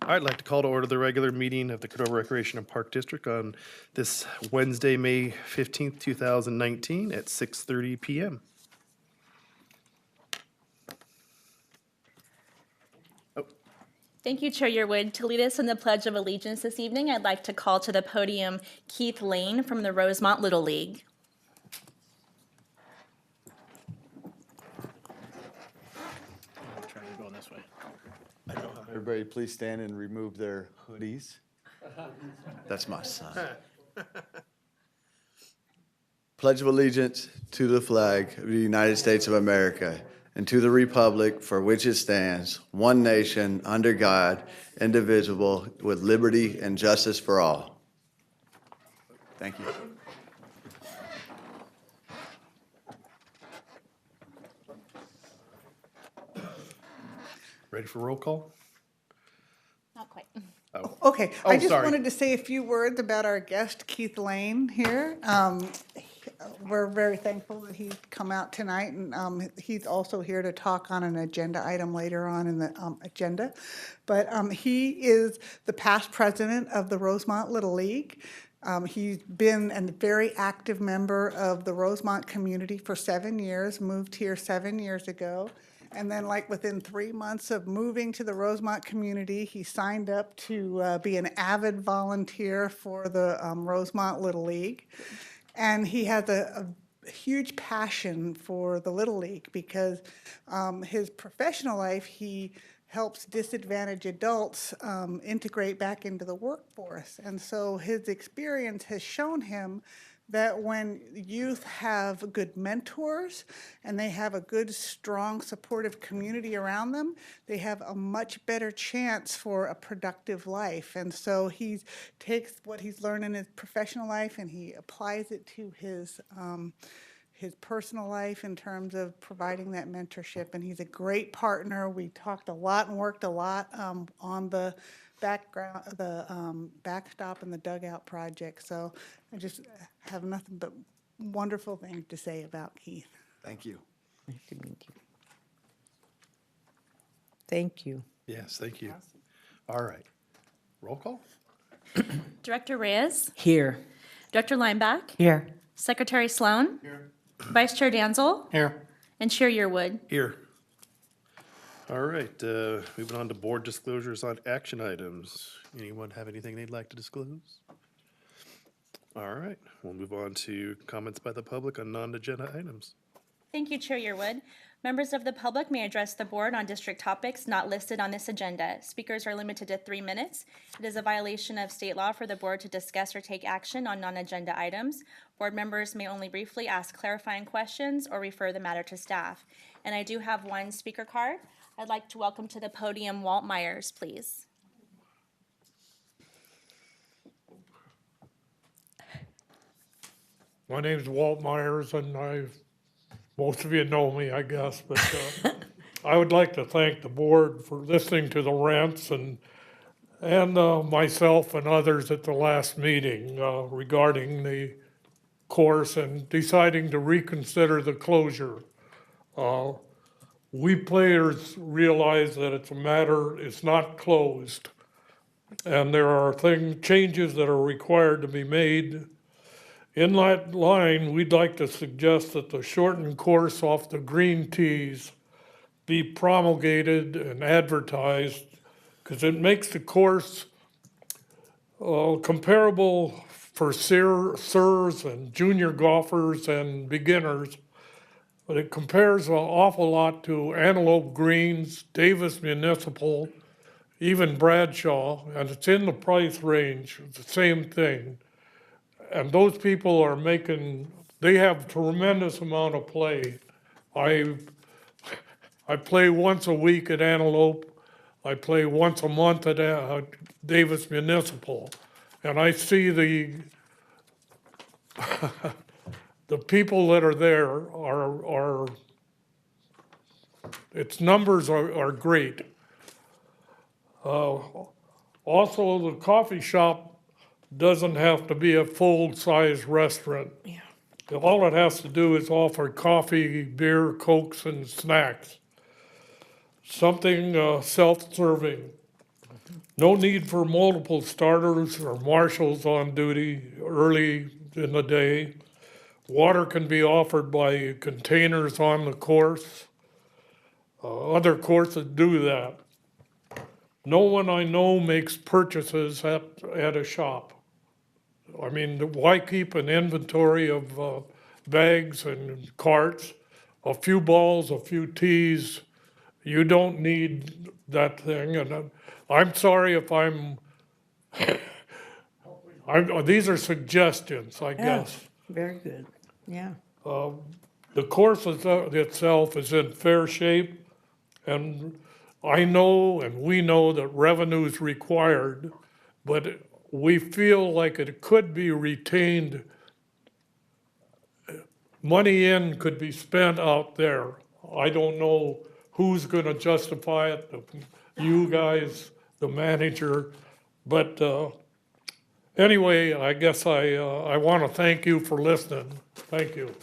I'd like to call to order the regular meeting of the Cordova Recreation and Park District on this Wednesday, May 15th, 2019 at 6:30 PM. Thank you, Chair Yearwood. To lead us in the Pledge of Allegiance this evening, I'd like to call to the podium Keith Lane from the Rosemont Little League. Going this way. Everybody please stand and remove their hoodies. That's my son. Pledge of allegiance to the flag of the United States of America and to the republic for which it stands, one nation, under God, indivisible, with liberty and justice for all. Thank you. Ready for roll call? Not quite. Okay, I just sorry. wanted to say a few words about our guest, Keith Lane, here. We're very thankful that he's come out tonight, and he's also here to talk on an agenda item later on in the agenda. But he is the past president of the Rosemont Little League. He's been a very active member of the Rosemont community for 7 years, moved here 7 years ago. And then like within 3 months of moving to the Rosemont community, he signed up to be an avid volunteer for the Rosemont Little League. And he has a huge passion for the Little League because his professional life, he helps disadvantaged adults integrate back into the workforce. And so his experience has shown him that when youth have good mentors and they have a good, strong, supportive community around them, they have a much better chance for a productive life. And so he takes what he's learned in his professional life and he applies it to his personal life in terms of providing that mentorship. And he's a great partner. We talked a lot and worked a lot on the backstop and the dugout project. So I just have nothing but wonderful things to say about Keith. Thank you. Nice to meet you. Thank you. Yes, thank you. All right. Roll call? Director Reyes, Here. Director Lineback, Here. Secretary Sloan, Vice Chair Danzel, Here. and Chair Yearwood. Here. All right, moving on to board disclosures on action items. Anyone have anything they'd like to disclose? All right, we'll move on to comments by the public on non-agenda items. Thank you, Chair Yearwood. Members of the public may address the board on district topics not listed on this agenda. Speakers are limited to 3 minutes. It is a violation of state law for the board to discuss or take action on non-agenda items. Board members may only briefly ask clarifying questions or refer the matter to staff. And I do have one speaker card. I'd like to welcome to the podium Walt Myers, please. My name's Walt Myers, and most of you know me, I guess, but I would like to thank the board for listening to the rants and myself and others at the last meeting regarding the course and deciding to reconsider the closure. We players realize that it's not closed, and there are changes that are required to be made. In that line, we'd like to suggest that the shortened course off the green tees be promulgated and advertised, because it makes the course comparable for sirs and junior golfers and beginners, but it compares an awful lot to Antelope Greens, Davis Municipal, even Bradshaw, and it's in the price range, it's the same thing. And those people are they have tremendous amount of play. I play once a week at Antelope. I play once a month at Davis Municipal. And I see the people that are there its numbers are great. Also, the coffee shop doesn't have to be a full-size restaurant. Yeah. All it has to do is offer coffee, beer, cokes, and snacks. Something self-serving. No need for multiple starters or marshals on duty early in the day. Water can be offered by containers on the course. Other courses do that. No one I know makes purchases at a shop. I mean, why keep an inventory of bags and carts, a few balls, a few tees? You don't need that thing, and I'm sorry if these are suggestions, I Yeah, guess. very good. Yeah. The course itself is in fair shape, and I know and we know that revenue is required, but we feel like it could be retained. Money in could be spent out there. I don't know who's gonna justify it, you guys, the manager, but anyway, I guess I wanna thank you for listening. Thank you.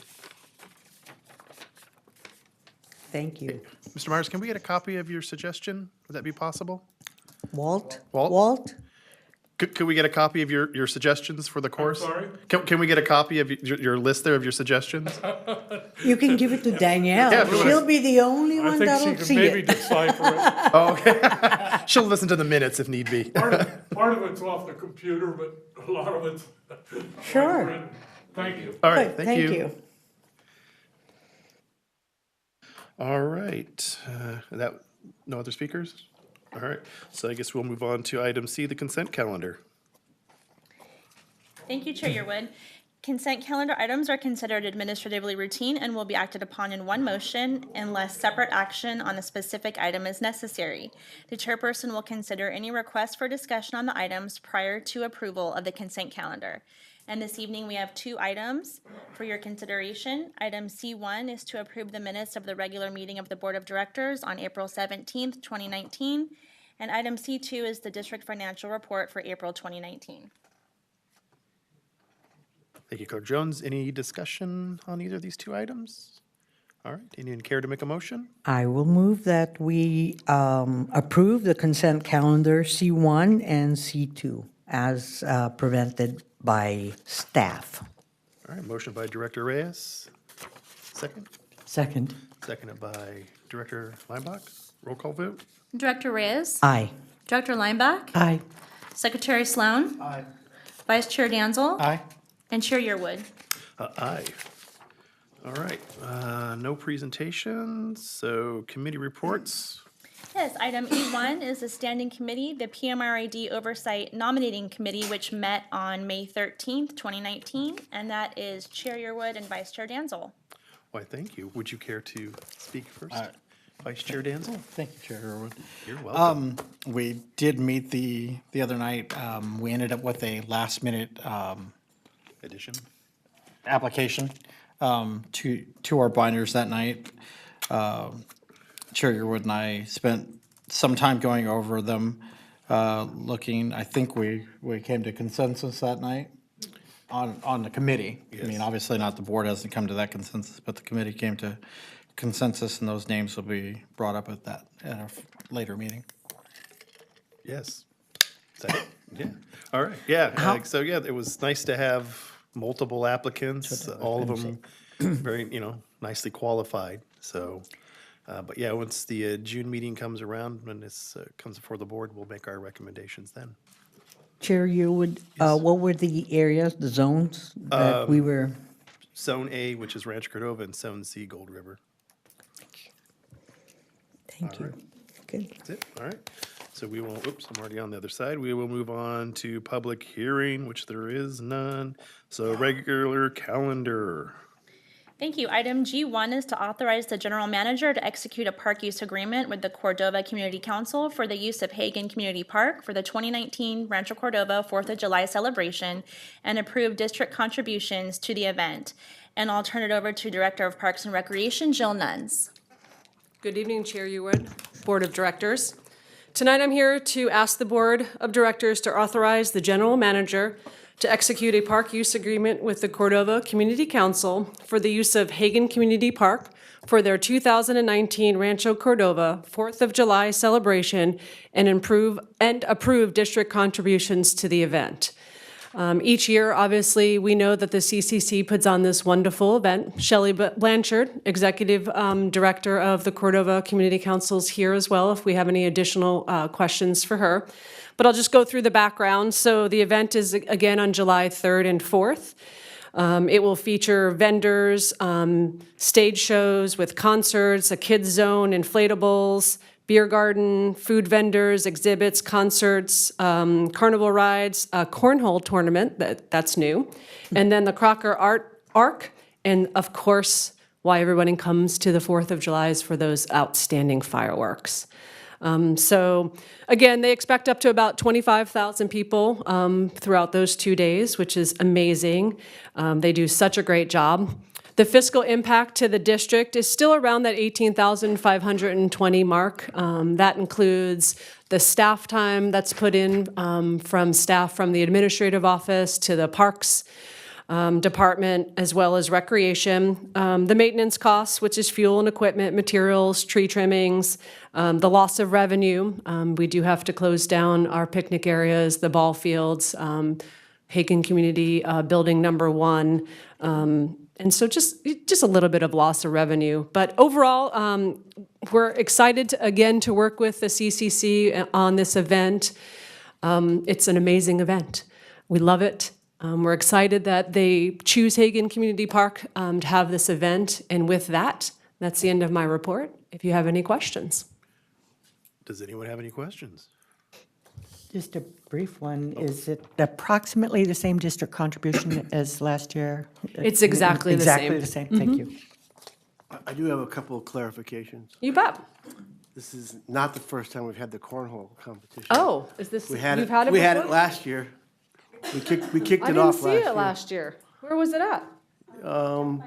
Thank you. Mr. Myers, can we get a copy of your suggestion? Would that be possible? Walt? Walt? Walt? Could we get a copy of your suggestions for the course? sorry? Can we get a copy of your list there of your suggestions? You can give it to Danielle. Yeah, if you wanna- She'll be the only I one think that'll she can see maybe it. decipher it. Oh, okay. She'll listen to the minutes if need be. Part of it's off the computer, but a lot of it's. Sure. written. Thank you. All right, Good, thank you. All right, no other speakers? All right, so I guess we'll move on to item C, the consent calendar. Thank you, Chair Yearwood. Consent calendar items are considered administratively routine and will be acted upon in one motion unless separate action on a specific item is necessary. The chairperson will consider any request for discussion on the items prior to approval of the consent calendar. And this evening, we have two items for your consideration. Item C1 is to approve the minutes of the regular meeting of the Board of Directors on April 17th, 2019. And item C2 is the district financial report for April 2019. Thank you, Clerk Jones. Any discussion on either of these two items? All right, anyone care to make a motion? I will move that we approve the consent calendar C1 and C2 as presented by staff. All right, motion by Director Reyes. Second? Second. Seconded by Director Limbach. Roll call vote? Director Reyes? Aye. Director Lineback? Aye. Secretary Sloan? Aye. Vice Chair Danzel? Aye. And Chair Yearwood? Aye. All right, no presentations, so committee reports. Yes, item E1 is the standing committee, the PMRID Oversight Nominating Committee, which met on May 13th, 2019, and that is Chair Yearwood and Vice Chair Danzel. Why, thank you. Would you care to speak first? Vice Chair Danzel? Thank you, Chair Irwin. You're welcome. We did meet the other night. We ended up with a last-minute Addition? application to our binders that night. Chair Irwin and I spent some time going over them, looking. I think we came to consensus that night on the committee. I mean, obviously not the board hasn't come to that consensus, but the committee came to consensus, and those names will be brought up at a later meeting. Yes. Second? Yeah, all right, yeah, so yeah, it was nice to have multiple applicants, all of them very, nicely qualified, so. But yeah, once the June meeting comes around, when this comes before the board, we'll make our recommendations then. Chair Yearwood, what were the areas, the zones that we were? Zone A, which is Rancho Cordova, and Zone C, Gold River. Thank you. Good. That's it, all right. So we will, oops, I'm already on the other side. We will move on to public hearing, which there is none. So regular calendar. Thank you. Item G1 is to authorize the general manager to execute a park use agreement with the Cordova Community Council for the use of Hagen Community Park for the 2019 Rancho Cordova 4th of July celebration and approve district contributions to the event. And I'll turn it over to Director of Parks and Recreation, Jill Nuns. Good evening, Chair Yearwood, Board of Directors. Tonight I'm here to ask the Board of Directors to authorize the general manager to execute a park use agreement with the Cordova Community Council for the use of Hagen Community Park for their 2019 Rancho Cordova 4th of July celebration and approve district contributions to the event. Each year, obviously, we know that the CCC puts on this wonderful event. Shelley Blanchard, Executive Director of the Cordova Community Council, is here as well if we have any additional questions for her. But I'll just go through the background. So the event is again on July 3rd and 4th. It will feature vendors, stage shows with concerts, a kids zone, inflatables, beer garden, food vendors, exhibits, concerts, carnival rides, a cornhole tournament, that's new, and then the Crocker Art Arc, and of course, why everybody comes to the 4th of July is for those outstanding fireworks. So again, they expect up to about 25,000 people throughout those 2 days, which is amazing. They do such a great job. The fiscal impact to the district is still around that 18,520 mark. That includes the staff time that's put in from staff from the administrative office to the parks department, as well as recreation. The maintenance costs, which is fuel and equipment, materials, tree trimmings, the loss of revenue. We do have to close down our picnic areas, the ball fields, Hagen Community Building number 1. And so just a little bit of loss of revenue. But overall, we're excited, to work with the CCC on this event. It's an amazing event. We love it. We're excited that they choose Hagen Community Park to have this event. And with that, that's the end of my report. If you have any questions. Does anyone have any questions? Just a brief one. Is it approximately the same district contribution as last year? It's exactly the same. Exactly the same. Thank you. I do have a couple of clarifications. You bet. This is not the first time we've had the cornhole competition. Oh, is this, We had you've it, had it we had it before? last year. We kicked I it didn't off see last it year. last year. Where was it at?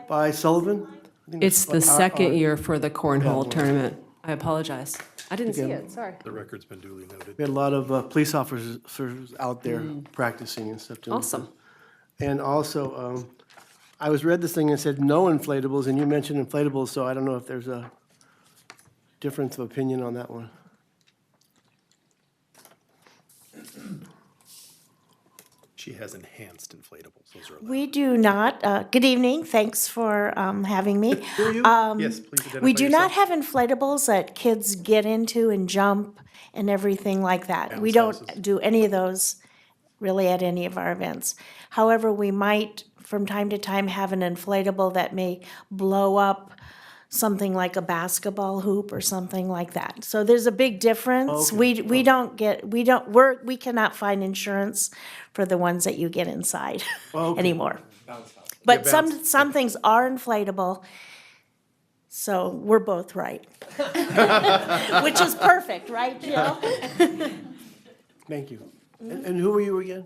By Sullivan. I think It's the our- second our- year for the cornhole tournament. I apologize. I didn't see Again. it, sorry. The record's been duly noted. We had a lot of police officers out there practicing and stuff. doing Awesome. stuff. And also, I read this thing and said no inflatables, and you mentioned inflatables, so I don't know if there's a difference of opinion on that one. She has enhanced inflatables. Those are allowed. We do not. Good evening. Thanks for having me. Yes, please identify We do not yourself. have inflatables that kids get into and jump and everything like that. We Bounce houses. don't do any of those really at any of our events. However, we might from time to time have an inflatable that may blow up something like a basketball hoop or something like that. So there's a big difference. We cannot find insurance for the ones that you get inside anymore. But some things are inflatable, so we're both right. Which is perfect, right, Jill? Thank you. And who were you again?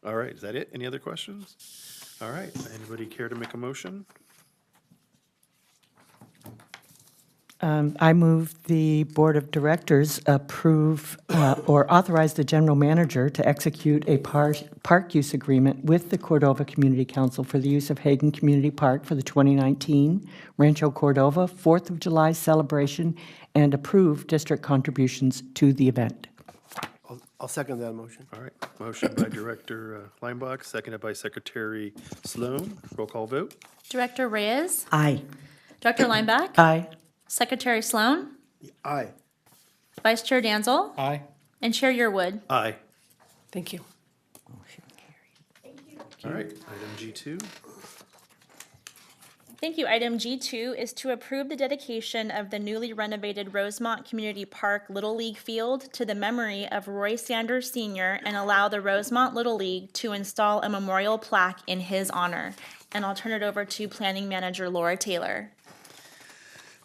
All right, is that it? Any other questions? All right, anybody care to make a motion? I move the Board of Directors approve or authorize the general manager to execute a park use agreement with the Cordova Community Council for the use of Hagen Community Park for the 2019 Rancho Cordova 4th of July celebration and approve district contributions to the event. I'll second that motion. All right, motion by Director Leinbach, seconded by Secretary Sloan. Roll call vote. Director Reyes, Aye. Director Lineback, Aye. Secretary Sloan, Aye. Vice Chair Danzel, Aye. and Chair Yearwood. Aye. Thank you. All right, item G2. Thank you. Item G2 is to approve the dedication of the newly renovated Rosemont Community Park Little League Field to the memory of Roy Sanders Sr. and allow the Rosemont Little League to install a memorial plaque in his honor. And I'll turn it over to Planning Manager Laura Taylor.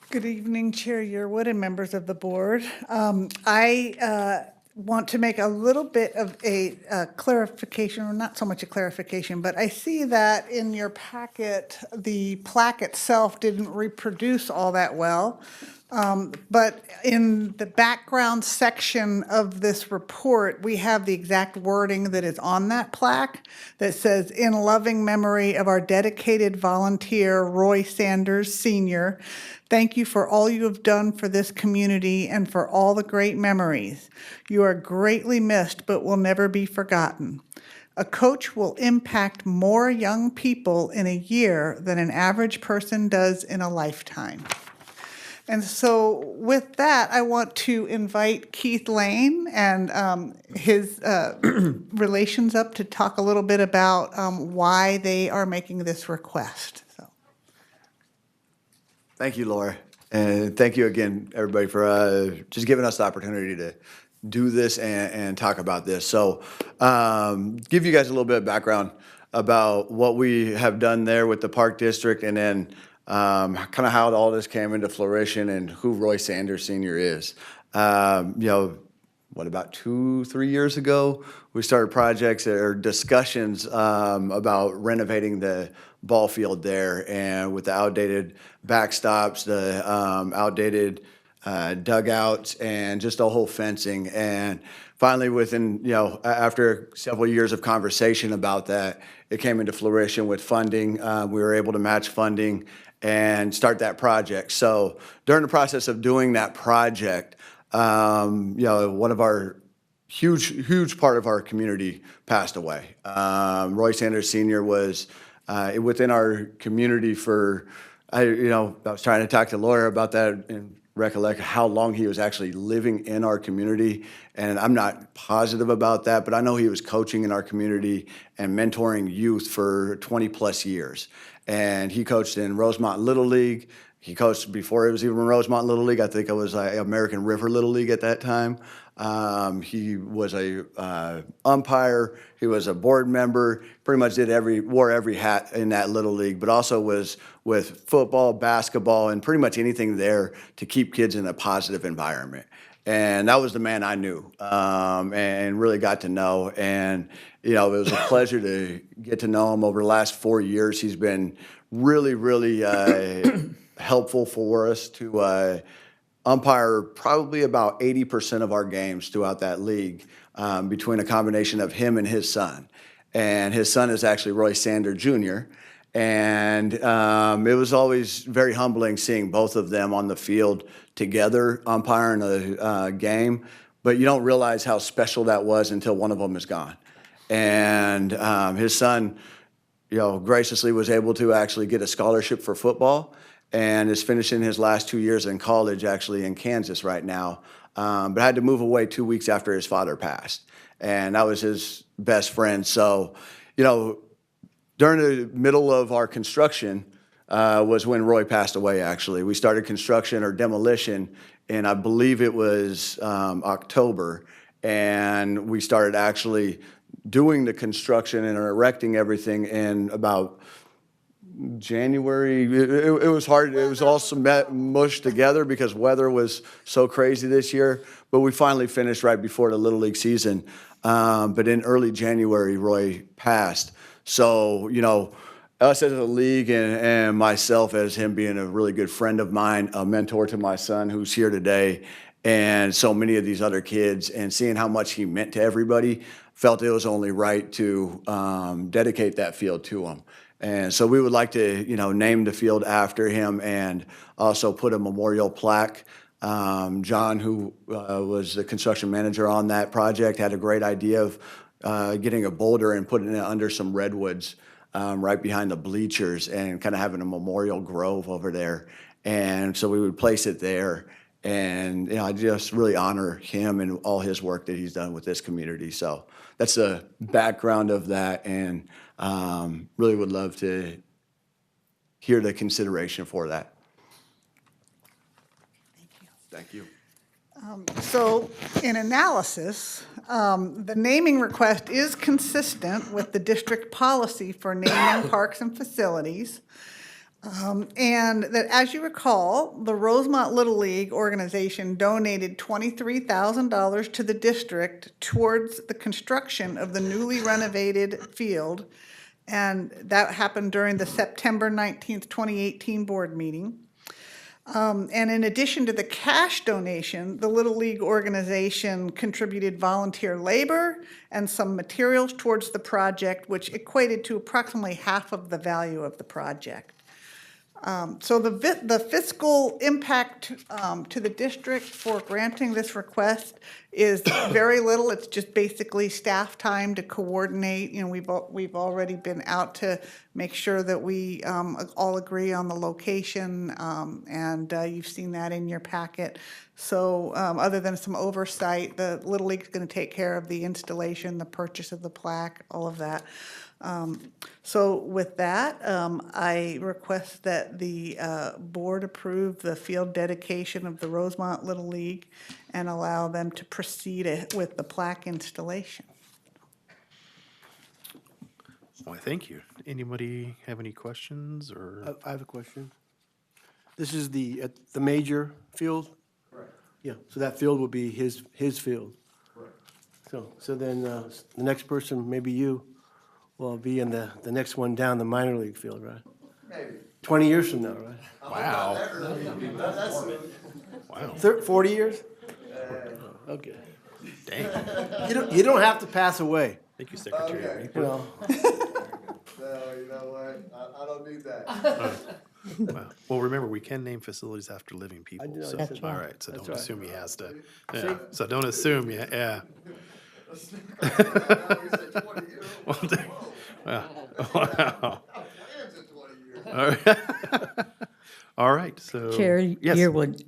Good evening, Chair Yearwood and members of the board. I want to make a little bit of a clarification, or not so much a clarification, but I see that in your packet, the plaque itself didn't reproduce all that well. But in the background section of this report, we have the exact wording that is on that plaque that says, "In loving memory of our dedicated volunteer, Roy Sanders Sr., thank you for all you have done for this community and for all the great memories. You are greatly missed, but will never be forgotten. A coach will impact more young people in a year than an average person does in a lifetime." And so with that, I want to invite Keith Lane and his relations up to talk a little bit about why they are making this request. So. Thank you, Laura. And thank you again, everybody, for just giving us the opportunity to do this and talk about this. So give you guys a little bit of background about what we have done there with the Park District, and then kind of how all this came into fruition and who Roy Sanders Sr. is. About 2-3 years ago, we started projects or discussions about renovating the ball field there, and with the outdated backstops, the outdated dugouts, and just the whole fencing. And finally, after several years of conversation about that, it came into fruition with funding. We were able to match funding and start that project. So during the process of doing that project, one of our huge part of our community passed away. Roy Sanders Sr. was within our community for, I was trying to talk to Laura about that and recollect how long he was actually living in our community. And I'm not positive about that, but I know he was coaching in our community and mentoring youth for 20 plus years. And he coached in Rosemont Little League. He coached before it was even Rosemont Little League. I think it was American River Little League at that time. He was a umpire. He was a board member. Pretty much wore every hat in that Little League, but also was with football, basketball, and pretty much anything there to keep kids in a positive environment. And that was the man I knew and really got to know. And, it was a pleasure to get to know him over the last 4 years. He's been really, really helpful for us to umpire probably about 80% of our games throughout that league between a combination of him and his son. And his son is actually Roy Sanders Jr. And it was always very humbling seeing both of them on the field together umpiring a game. But you don't realize how special that was until one of them is gone. And his son, graciously was able to actually get a scholarship for football and is finishing his last 2 years in college, actually in Kansas right now, but had to move away 2 weeks after his father passed. And that was his best friend. So, during the middle of our construction was when Roy passed away, actually. We started construction or demolition, and I believe it was October, and we started actually doing the construction and erecting everything in about January. It was hard. It was all mushed together because weather was so crazy this year. But we finally finished right before the Little League season. But in early January, Roy passed. So, us as a league and myself as him being a really good friend of mine, a mentor to my son who's here today, and so many of these other kids, and seeing how much he meant to everybody, felt it was only right to dedicate that field to him. And so we would like to, name the field after him and also put a memorial plaque. John, who was the construction manager on that project, had a great idea of getting a boulder and putting it under some redwoods right behind the bleachers and kind of having a memorial grove over there. And so we would place it there. And I just really honor him and all his work that he's done with this community. So that's the background of that, and really would love to hear the consideration for that. Thank you. So in analysis, the naming request is consistent with the district policy for naming parks and facilities. And that, as you recall, the Rosemont Little League organization donated $23,000 to the district towards the construction of the newly renovated field. And that happened during the September 19th, 2018 board meeting. And in addition to the cash donation, the Little League organization contributed volunteer labor and some materials towards the project, which equated to approximately half of the value of the project. So the fiscal impact to the district for granting this request is very little. It's just basically staff time to coordinate. You know, we've already been out to make sure that we all agree on the location, and you've seen that in your packet. So other than some oversight, the Little League's going to take care of the installation, the purchase of the plaque, all of that. So with that, I request that the board approve the field dedication of the Rosemont Little League and allow them to proceed with the plaque installation. Why, thank you. Anybody have any questions or? I have a question. This is at the major field? Correct. Yeah, so that field will be his field? Correct. So then the next person, maybe you, will be in the next one down, the minor league field, right? Maybe. 20 years from now, right? Wow. Wow. 40 years? Okay. Dang. You don't have to pass away, Thank you, Secretary. you know? No, you know what? I don't need that. Wow. Well, remember, we can name facilities after living people. know, So, that's all right, so That's don't right. assume he has to. Yeah. So don't assume, yeah. Wow. Wow. All right. All right, so. Chair Yes. Yearwood,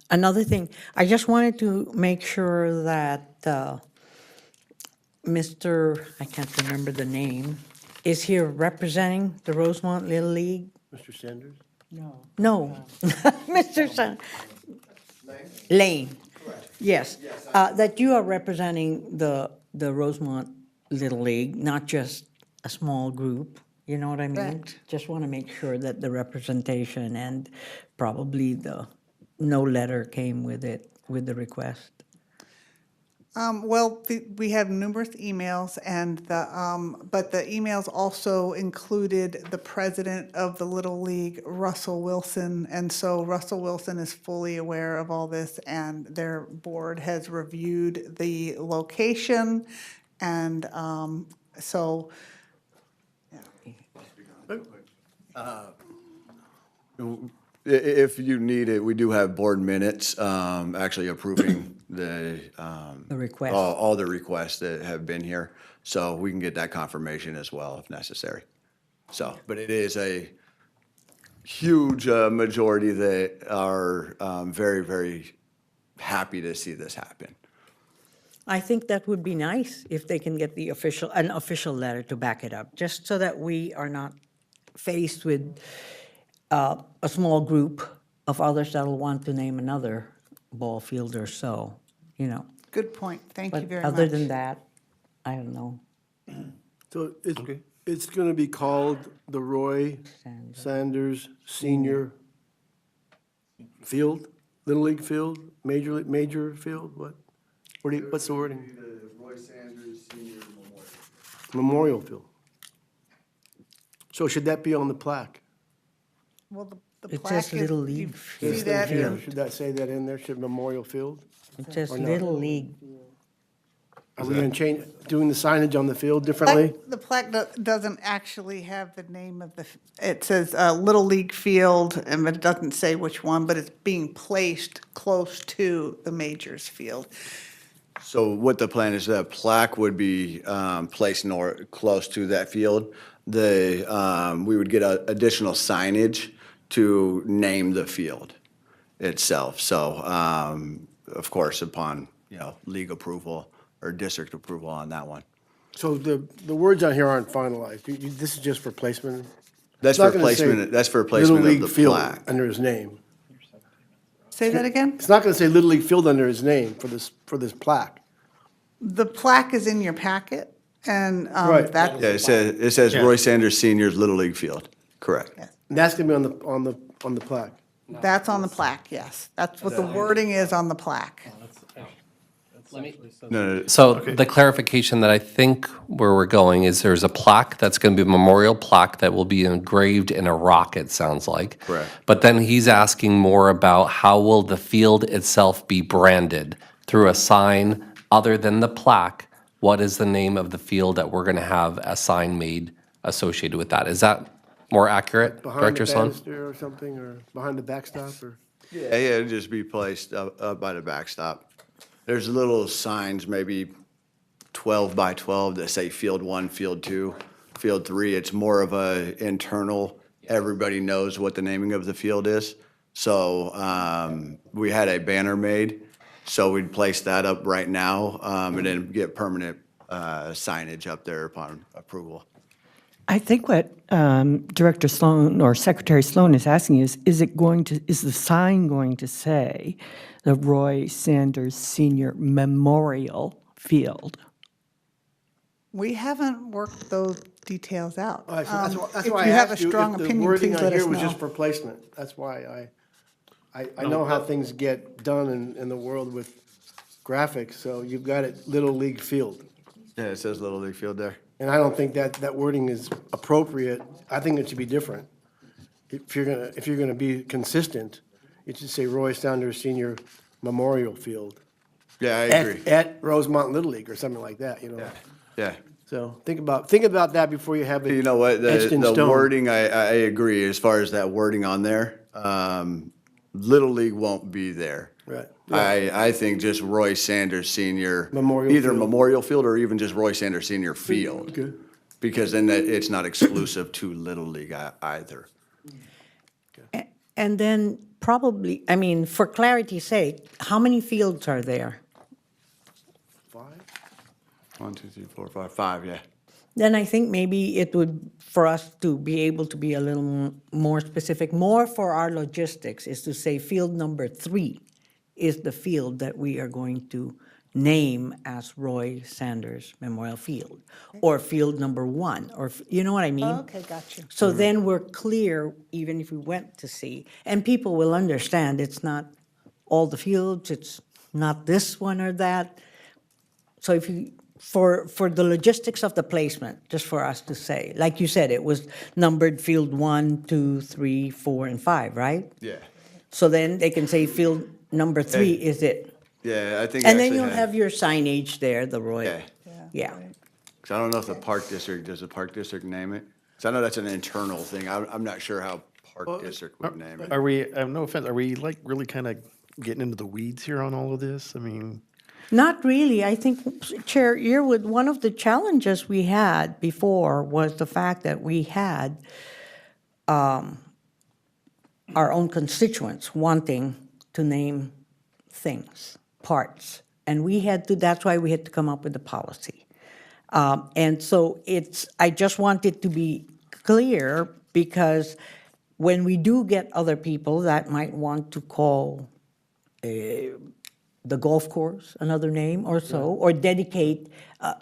another thing, I just wanted to make sure that Mr., I can't remember the name, is here representing the Rosemont Little League? Mr. Sanders? No, Mr. Lane. Yes, that you are representing the Rosemont Little League, not just a small group, you know what I mean? Correct. Just want to make sure that the representation and probably the no letter came with it, with the request. Well, we have numerous emails, and but the emails also included the president of the Little League, Russell Wilson, and so Russell Wilson is fully aware of all this, and their board has reviewed the location, and so. If you need it, we do have board minutes actually approving the request. all the requests that have been here. So we can get that confirmation as well if necessary. So, but it is a huge majority that are very, very happy to see this happen. I think that would be nice if they can get an official letter to back it up, just so that we are not faced with a small group of others that'll want to name another ball field or so, you know. Good point. Thank you But very much. other than that, I don't know. So it's going to be called the Roy Sanders Senior Field, Little League Field, Major Field, what? What's the wording? The Roy Sanders Senior Memorial Field. So should that be on the plaque? Well, the It plaque says is, Little you League see that? Yeah, should that say that in there? Should Memorial Field? It says Or not? Little League. Are we going to doing the signage on the field differently? The plaque doesn't actually have the name of it says Little League Field, and it doesn't say which one, but it's being placed close to the Majors Field. So what the plan is, that plaque would be placed close to that field. We would get additional signage to name the field itself. So, of course, upon, league approval or district approval on that one. So the words on here aren't finalized. This is just for placement? That's It's not for gonna say placement, that's for placement Little of the League Field plaque. under his name. Say that again? It's not going to say Little League Field under his name for this plaque. The plaque is in your packet, and Right. that's. Yeah, it says Yeah. Roy Sanders Senior's Little League Field, correct. And that's going to be on the plaque. That's on the plaque, yes. That's what the wording is on the plaque. So the clarification that I think where we're going is there's a plaque that's going to be a memorial plaque that will be engraved in a rock, it sounds like. Correct. But then he's asking more about how will the field itself be branded through a sign other than the plaque? What is the name of the field that we're going to have a sign made associated with that? Is that more accurate, Behind Director the Sloan? banister or something, or behind the backstop, or? Yeah, it'd just be placed up by the backstop. There's little signs, maybe 12 by 12 that say Field 1, Field 2, Field 3. It's more of a internal, everybody knows what the naming of the field is. So we had a banner made, so we'd place that up right now and then get permanent signage up there upon approval. I think what Director Sloan or Secretary Sloan is asking is the sign going to say the Roy Sanders Senior Memorial Field? We haven't worked those details out. All right, so that's why If I you have a asked you strong if the opinion, wording please on let us here was know. just for placement. That's why I know how things get done in the world with graphics, so you've got it Little League Field. Yeah, it says Little League Field there. And I don't think that wording is appropriate. I think it should be different. If you're gonna be consistent, it should say Roy Sanders Senior Memorial Field. Yeah, I agree. At Rosemont Little League or something like that, you know? Yeah. So think about that before you have it You know what, etched in the stone. wording, I agree, as far as that wording on there. Little League won't be there. Right. I think just Roy Sanders Senior. Memorial Either Field. Memorial Field or even just Roy Sanders Senior Field. Okay. Because then it's not exclusive to Little League either. And then probably, I mean, for clarity's sake, how many fields are there? 1, 2, 3, 4, 5, 5, yeah. Then I think maybe it would, for us to be able to be a little more specific, more for our logistics, is to say field number 3 is the field that we are going to name as Roy Sanders Memorial Field, or field number 1, or, you know what I mean? Okay, got you. So then we're clear, even if we went to see, and people will understand it's not all the fields, it's not this one or that. So if you, for the logistics of the placement, just for us to say, like you said, it was numbered field 1, 2, 3, 4, and 5, right? Yeah. So then they can say field number 3 is it. Yeah, I think And then actually you'll have your signage there, the Roy. Yeah. Yeah. Because I don't know if the Park District, does the Park District name it? Because I know that's an internal thing. I'm not sure how Park District would name it. Are we, no offense, are we like really kind of getting into the weeds here on all of this? I mean, Not really. I think, Chair Earwood, one of the challenges we had before was the fact that we had our own constituents wanting to name things, parts. And we had to, that's why we had to come up with the policy. And so I just wanted to be clear, because when we do get other people that might want to call the golf course another name or so, or dedicate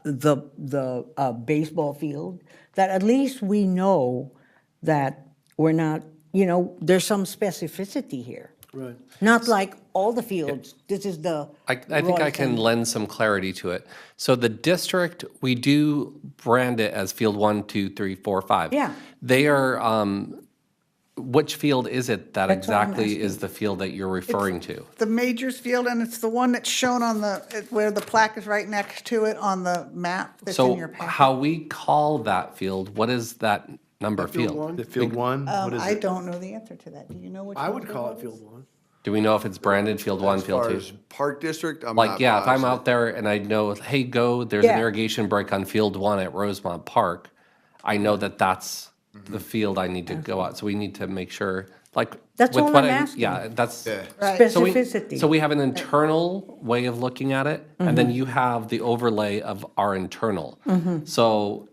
the baseball field, that at least we know that we're not, there's some specificity here. Right. Not like all the fields, this is the. I think I can lend some clarity to it. So the district, we do brand it as Field 1, 2, 3, 4, 5. Yeah. They are, which field is it that That's what I'm exactly is asking. the field that you're referring to? The Majors Field, and it's the one that's shown on where the plaque is right next to it on the map that's in your So packet. how we call that field, what is that number Field field? one? the Field 1, what is I it? don't know the answer to that. Do you know which one? I would call it Field 1. Do we know if it's branded Field 1, As Field far 2? as Park District, I'm Like, not yeah, if I'm positive. out there and I know, hey, there's an Yeah. irrigation break on Field 1 at Rosemont Park, I know that that's the field I need to go out. So we need to make sure, like. That's with all what I'm I- asking. Yeah, that's. Yeah. Right. So we- Specificity. So we have an internal way of looking at it, and then you have the overlay of our internal. So,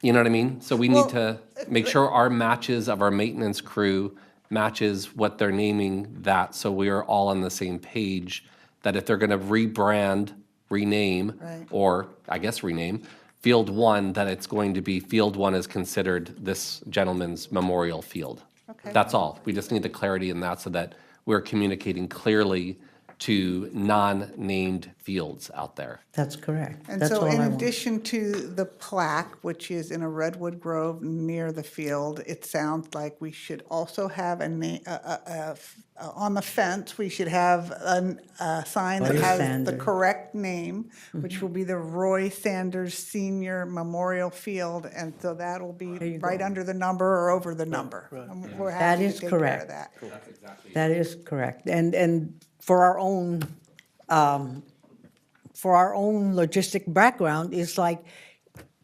you know what I mean? So we need to make sure our matches of our maintenance crew matches what they're naming that, so we are all on the same page, that if they're gonna rebrand, rename, Right. or I guess rename, Field 1, that it's going to be Field 1 is considered this gentleman's memorial field. Okay. That's all. We just need the clarity in that so that we're communicating clearly to non-named fields out there. That's correct. And That's so all in I want. addition to the plaque, which is in a redwood grove near the field, it sounds like we should also have on the fence, we should have a sign that Roy has the Sanders. correct name, which will be the Roy Sanders Senior Memorial Field, and so that'll be right under the number or over the number. And we're That happy to is take care of correct. that. That is correct. And for our own, logistic background, it's like,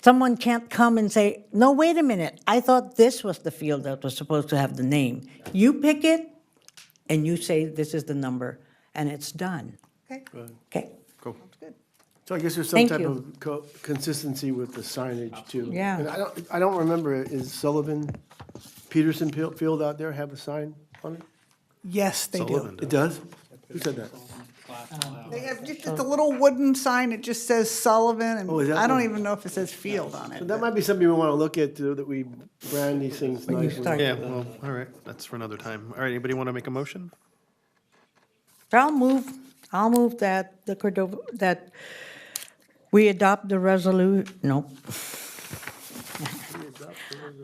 someone can't come and say, no, wait a minute, I thought this was the field that was supposed to have the name. You pick it, and you say this is the number, and it's done. Okay, Okay? sounds good. So I guess there's some Thank type you. of consistency with the signage too. Yeah. And I don't remember, is Sullivan Peterson Field out there have a sign on it? Yes, they do. Sullivan It does? Who said that? They have just a little wooden sign, it just says Sullivan, Oh, is and that I don't one? even know if it says Field on it. So that might be something we want to look at, too, that we brand these things When you nicely. start. Yeah, well, all right, that's for another time. All right, anybody want to make a motion? I'll move that the Cordova, that we adopt the no.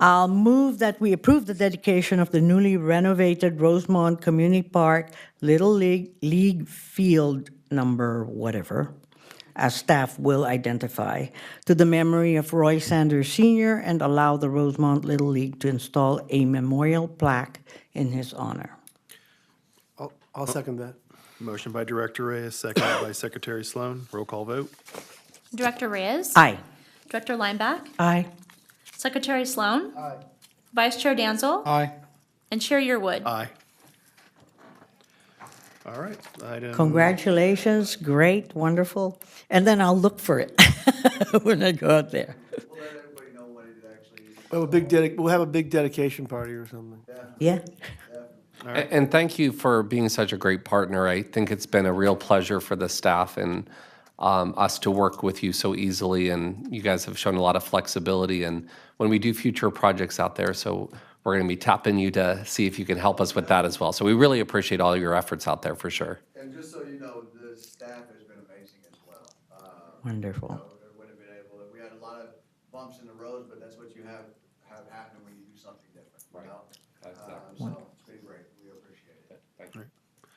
I'll move that we approve the dedication of the newly renovated Rosemont Community Park Little League Field number whatever, as staff will identify, to the memory of Roy Sanders Sr. and allow the Rosemont Little League to install a memorial plaque in his honor. I'll second that. Motion by Director Reyes, seconded by Secretary Sloan. Roll call vote. Director Reyes? Aye. Director Lineback? Aye. Secretary Sloan? Vice Chair Danzel? Aye. And Chair Yearwood? Aye. All right, item. Congratulations, great, wonderful. And then I'll look for it when I go out there. We'll let everybody know when it actually is. We'll have a big dedication party or something. Yeah. And thank you for being such a great partner. I think it's been a real pleasure for the staff and us to work with you so easily, and you guys have shown a lot of flexibility. And when we do future projects out there, so we're going to be tapping you to see if you can help us with that as well. So we really appreciate all your efforts out there for sure. And just so you know, the staff has been amazing as well. Wonderful. There would have been able, we had a lot of bumps in the road, but that's what you have happen when you do something different, you know? So it's been great, we appreciate it.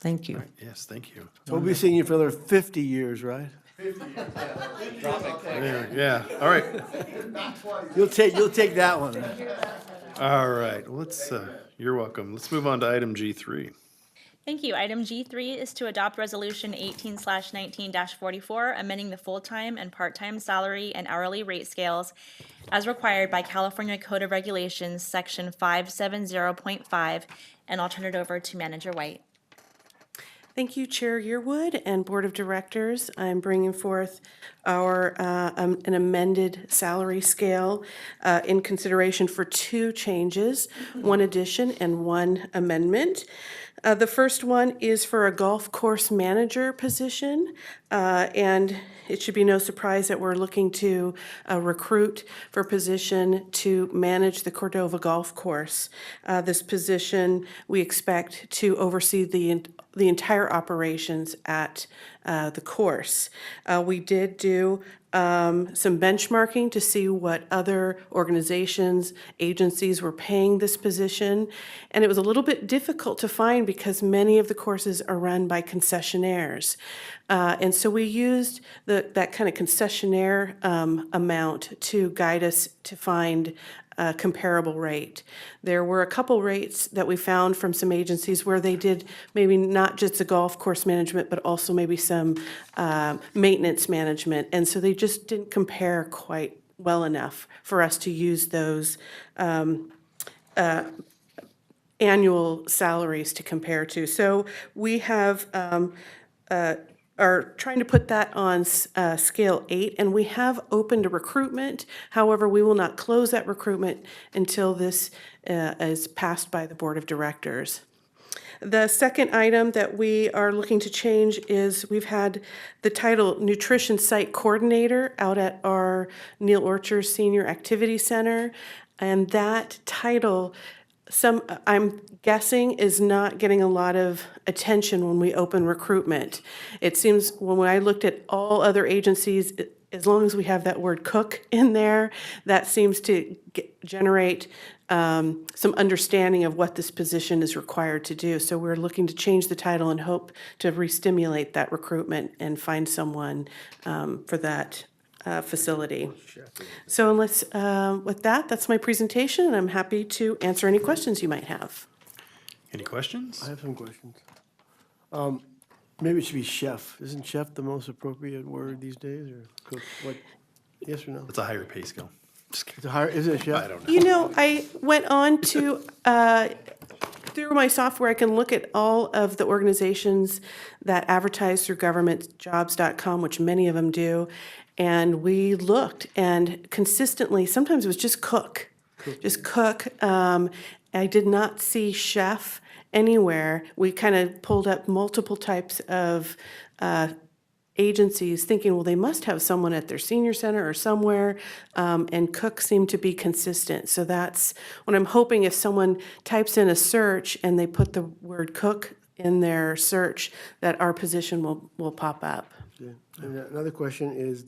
Thank you. Yes, thank you. We'll be seeing you for another 50 years, right? Yeah, all right. You'll take that one. All right, let's, you're welcome. Let's move on to item G3. Thank you. Item G3 is to adopt Resolution 18/19-44, amending the full-time and part-time salary and hourly rate scales as required by California Code of Regulations, Section 570.5, and I'll turn it over to Manager White. Thank you, Chair Yearwood and Board of Directors. I'm bringing forth our an amended salary scale in consideration for two changes, one addition and one amendment. The first one is for a golf course manager position, and it should be no surprise that we're looking to recruit for a position to manage the Cordova Golf Course. This position, we expect to oversee the entire operations at the course. We did do some benchmarking to see what other organizations, agencies were paying this position, and it was a little bit difficult to find because many of the courses are run by concessionaires. And so we used that kind of concessionaire amount to guide us to find a comparable rate. There were a couple rates that we found from some agencies where they did maybe not just the golf course management, but also maybe some maintenance management. And so they just didn't compare quite well enough for us to use those annual salaries to compare to. So we have are trying to put that on scale 8, and we have opened a recruitment. However, we will not close that recruitment until this is passed by the Board of Directors. The second item that we are looking to change is we've had the title Nutrition Site Coordinator out at our Neil Orchard Senior Activity Center, and that title I'm guessing is not getting a lot of attention when we open recruitment. It seems when I looked at all other agencies, as long as we have that word cook in there, that seems to generate some understanding of what this position is required to do. So we're looking to change the title and hope to re-stimulate that recruitment and find someone for that facility. So unless, with that, that's my presentation, and I'm happy to answer any questions you might have. Any questions? I have some questions. Maybe it should be chef. Isn't chef the most appropriate word these days, or cook? What? Yes or no? It's a higher pay scale. Just kidding. It's a higher, is it a chef? I don't know. You know, I went on to, through my software, I can look at all of the organizations that advertise through governmentjobs.com, which many of them do. And we looked, and consistently, sometimes it was just cook. Just cook. I did not see chef anywhere. We kind of pulled up multiple types of agencies thinking, well, they must have someone at their senior center or somewhere, and cook seemed to be consistent. So that's what I'm hoping. If someone types in a search and they put the word cook in their search, that our position will pop up. Yeah. And another question is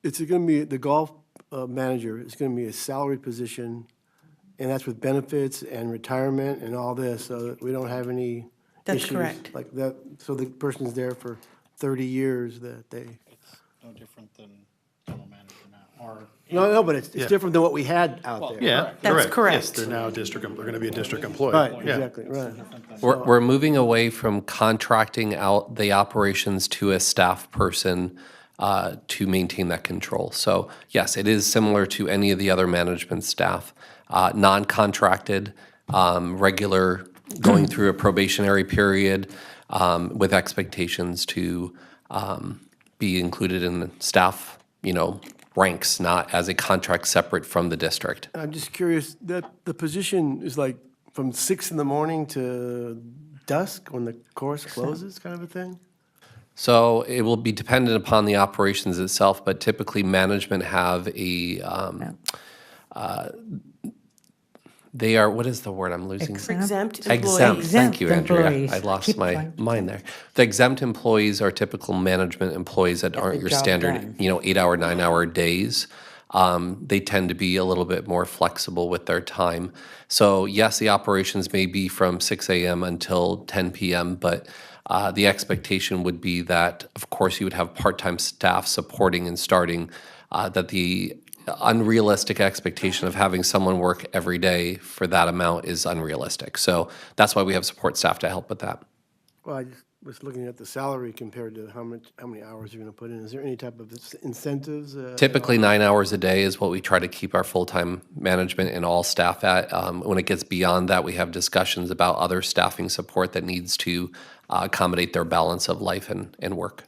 it's going to be, the golf manager is going to be a salaried position, and that's with benefits and retirement and all this, so that we don't have any That's issues correct. like that. So the person's there for 30 years that they. It's no different than general manager now, or. No, but it's Yeah. different than what we had out there. Yeah, That's Yes, correct. they're now they're going to be a district employee. Right, Yeah. exactly, right. We're moving away from contracting out the operations to a staff person to maintain that control. So yes, it is similar to any of the other management staff, non-contracted, regular, going through a probationary period with expectations to be included in the staff, ranks, not as a contract separate from the district. I'm just curious, that the position is like from 6 in the morning to dusk when the course closes, kind of a thing? So it will be dependent upon the operations itself, but typically management have a, they are, what is the word I'm losing? Exempt Exempt, employees. thank you, Exempt Andrea. employees. I lost Keep my trying. mind there. The exempt employees are typical management employees that aren't the your job standard, done. 8-hour, 9-hour days. They tend to be a little bit more flexible with their time. So yes, the operations may be from 6 a.m. until 10 p.m., but the expectation would be that, of course, you would have part-time staff supporting and starting, that the unrealistic expectation of having someone work every day for that amount is unrealistic. So that's why we have support staff to help with that. Well, I just was looking at the salary compared to how many hours you're going to put in. Is there any type of incentives? Typically 9 hours a day is what we try to keep our full-time management and all staff at. When it gets beyond that, we have discussions about other staffing support that needs to accommodate their balance of life and work.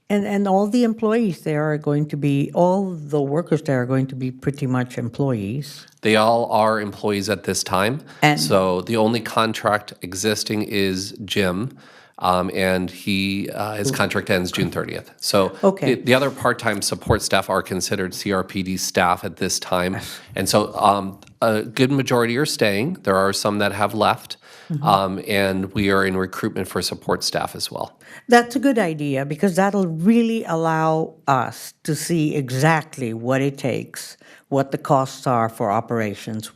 And all the employees there are going to be, all the workers there are going to be pretty much employees. They all are employees at this time. And- So the only contract existing is Jim, and his contract ends June 30th. So Okay. the other part-time support staff are considered CRPD staff at this time. And so a good majority are staying. There are some that have left. And we are in recruitment for support staff as well. That's a good idea, because that'll really allow us to see exactly what it takes, what the costs are for operations,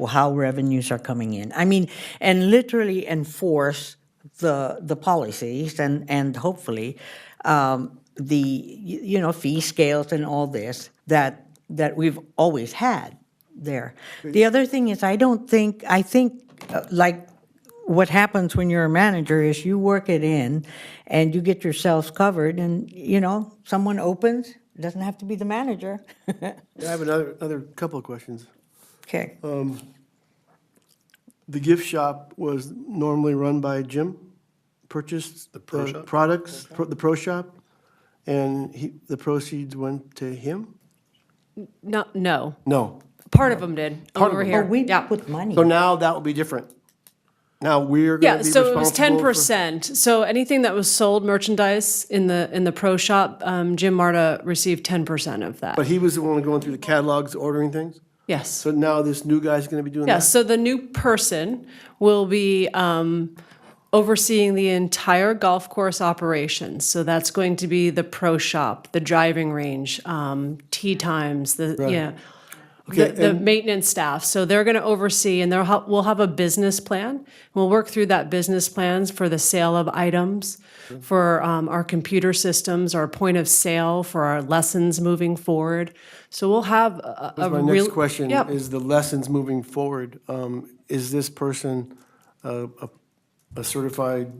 how revenues are coming in. I mean, and literally enforce the policies and hopefully the fee scales and all this that we've always had there. The other thing is, I think like what happens when you're a manager is you work it in and you get yourselves covered, and someone opens, it doesn't have to be the manager. I have another couple of questions. Okay. The gift shop was normally run by Jim, purchased the pro shop? products, the pro shop, and the proceeds went to him? No, No. part of them did, Part of over them. here. Oh, we Yeah. put money. So now that will be different. Now we're going Yeah, to be so it was responsible for- 10%. So anything that was sold merchandise in the pro shop, Jim Marta received 10% of that. But he was the one going through the catalogs, ordering things? Yes. So now this new guy's gonna be doing Yeah, that? so the new person will be overseeing the entire golf course operations. So that's going to be the pro shop, the driving range, tee times, Okay, the and- maintenance staff. So they're going to oversee, and we'll have a business plan. We'll work through that business plans for the sale of items, for our computer systems, our point of sale, for our lessons moving forward. So we'll have a That's my real. next question, Yep. is the lessons moving forward. Is this person a certified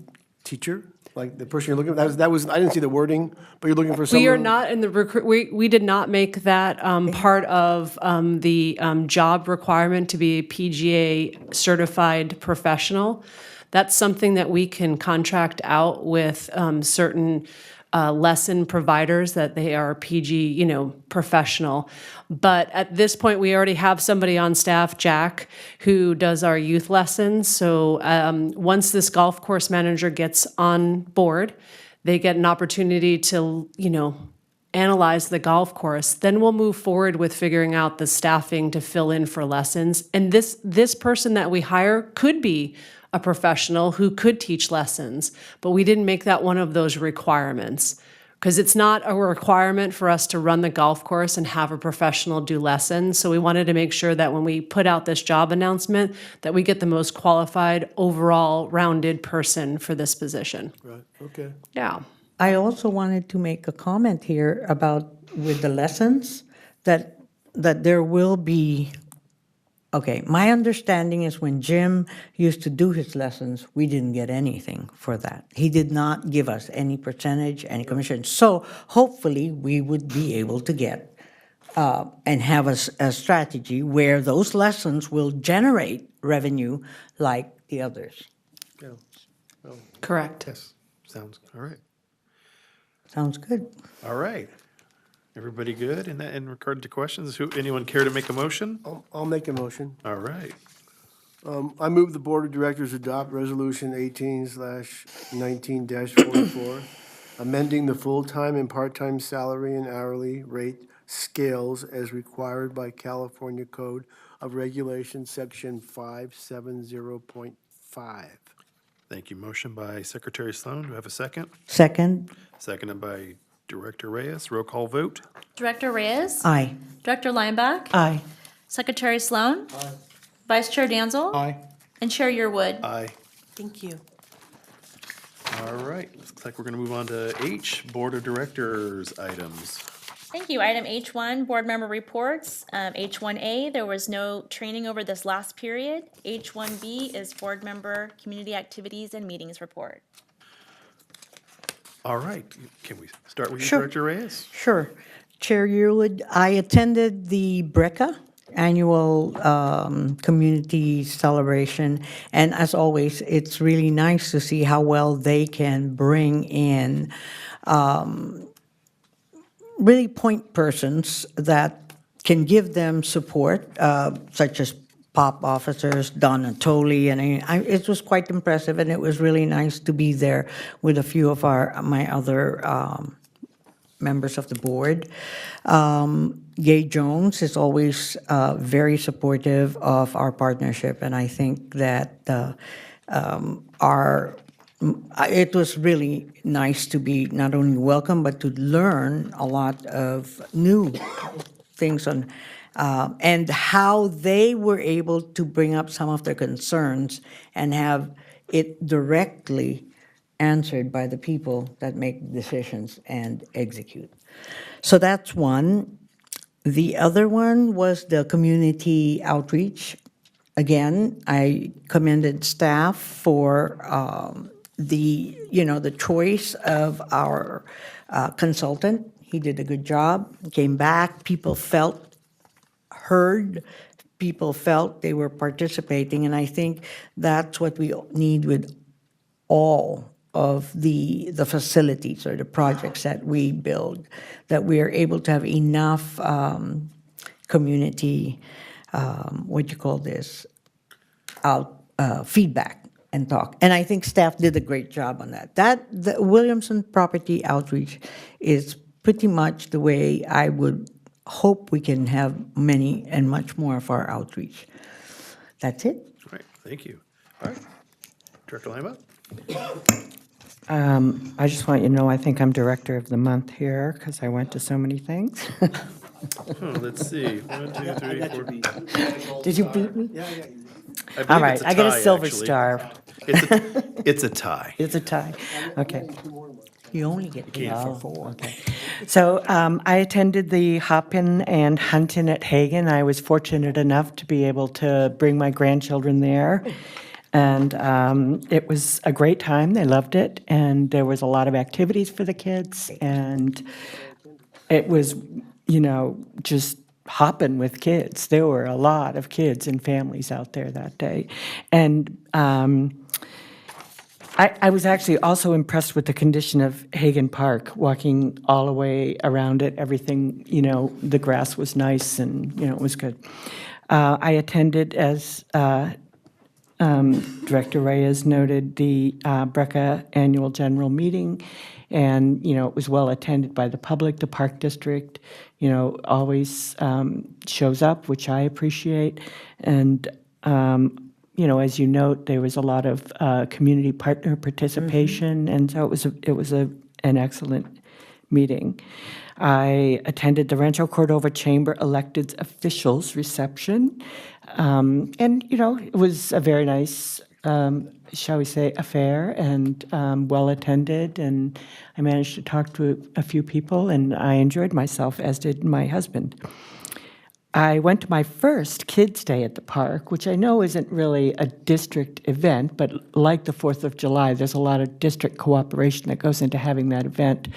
teacher? Like the person you're looking, that was, I didn't see the wording, but you're looking for someone? We are not in the we did not make that part of the job requirement to be a PGA certified professional. That's something that we can contract out with certain lesson providers that they are PG, professional. But at this point, we already have somebody on staff, Jack, who does our youth lessons. So once this golf course manager gets on board, they get an opportunity to, analyze the golf course. Then we'll move forward with figuring out the staffing to fill in for lessons. And this person that we hire could be a professional who could teach lessons, but we didn't make that one of those requirements because it's not a requirement for us to run the golf course and have a professional do lessons. So we wanted to make sure that when we put out this job announcement, that we get the most qualified, overall rounded person for this position. Right, okay. Yeah. I also wanted to make a comment here about with the lessons, that there will be, okay, my understanding is when Jim used to do his lessons, we didn't get anything for that. He did not give us any percentage, any commission. So hopefully, we would be able to get and have a strategy where those lessons will generate revenue like the others. Yeah. Correct. Yes, sounds, all right. Sounds good. All right. Everybody good in regard to questions? Anyone care to make a motion? I'll make a motion. All right. I move the Board of Directors adopt Resolution 18/19-44, amending the full-time and part-time salary and hourly rate scales as required by California Code of Regulations, Section 570.5. Thank you. Motion by Secretary Sloan. Do we have a second? Second, Seconded by Director Reyes. Roll call vote. Director Reyes? aye. Director Lineback? Aye. Secretary Sloan? Vice Chair Danzel? Aye. And Chair Yearwood? Aye. Thank you. All right. Looks like we're going to move on to H, Board of Directors items. Thank you. Item H1, board member reports. H1A, there was no training over this last period. H1B is board member community activities and meetings report. All right. Can we start with you, Sure. Director Reyes? Sure. Chair Yearwood, I attended the BRECA annual community celebration, and as always, it's really nice to see how well they can bring in really point persons that can give them support, such as POP officers, Don Natoli, and it was quite impressive, and it was really nice to be there with a few of my other members of the board. Gay Jones is always very supportive of our partnership, and I think that it was really nice to be not only welcome, but to learn a lot of new things on, and how they were able to bring up some of their concerns and have it directly answered by the people that make decisions and execute. So that's one. The other one was the community outreach. Again, I commended staff for the choice of our consultant. He did a good job, came back, people felt heard, people felt they were participating, and I think that's what we need with all of the facilities or the projects that we build, that we are able to have enough community, feedback and talk. And I think staff did a great job on that. The Williamson Property Outreach is pretty much the way I would hope we can have many and much more of our outreach. That's it. All right, thank you. All right, Director Lima? I just want you to know, I think I'm Director of the Month here because I went to so many things. Oh, let's see, 1, 2, 3, 4. Did you beat me? I believe All right, it's a I get a tie, silver actually. star. It's a tie. It's a tie. Okay. You only get paid for Oh, 4. okay. So I attended the hop-in and hunt-in at Hagen. I was fortunate enough to be able to bring my grandchildren there. And it was a great time. They loved it. And there was a lot of activities for the kids. And it was, just hopping with kids. There were a lot of kids and families out there that day. And I was actually also impressed with the condition of Hagen Park, walking all the way around it. Everything, the grass was nice and, it was good. I attended, as Director Reyes noted, the BRCA Annual General Meeting, and, it was well attended by the public. The Park District, always shows up, which I appreciate. And as you note, there was a lot of community partner participation, and so it was an excellent meeting. I attended the Rancho Cordova Chamber elected officials reception, and it was a very nice, shall we say, affair, and well attended. And I managed to talk to a few people, and I enjoyed myself, as did my husband. I went to my first Kids' Day at the park, which I know isn't really a district event, but like the 4th of July, there's a lot of district cooperation that goes into having that event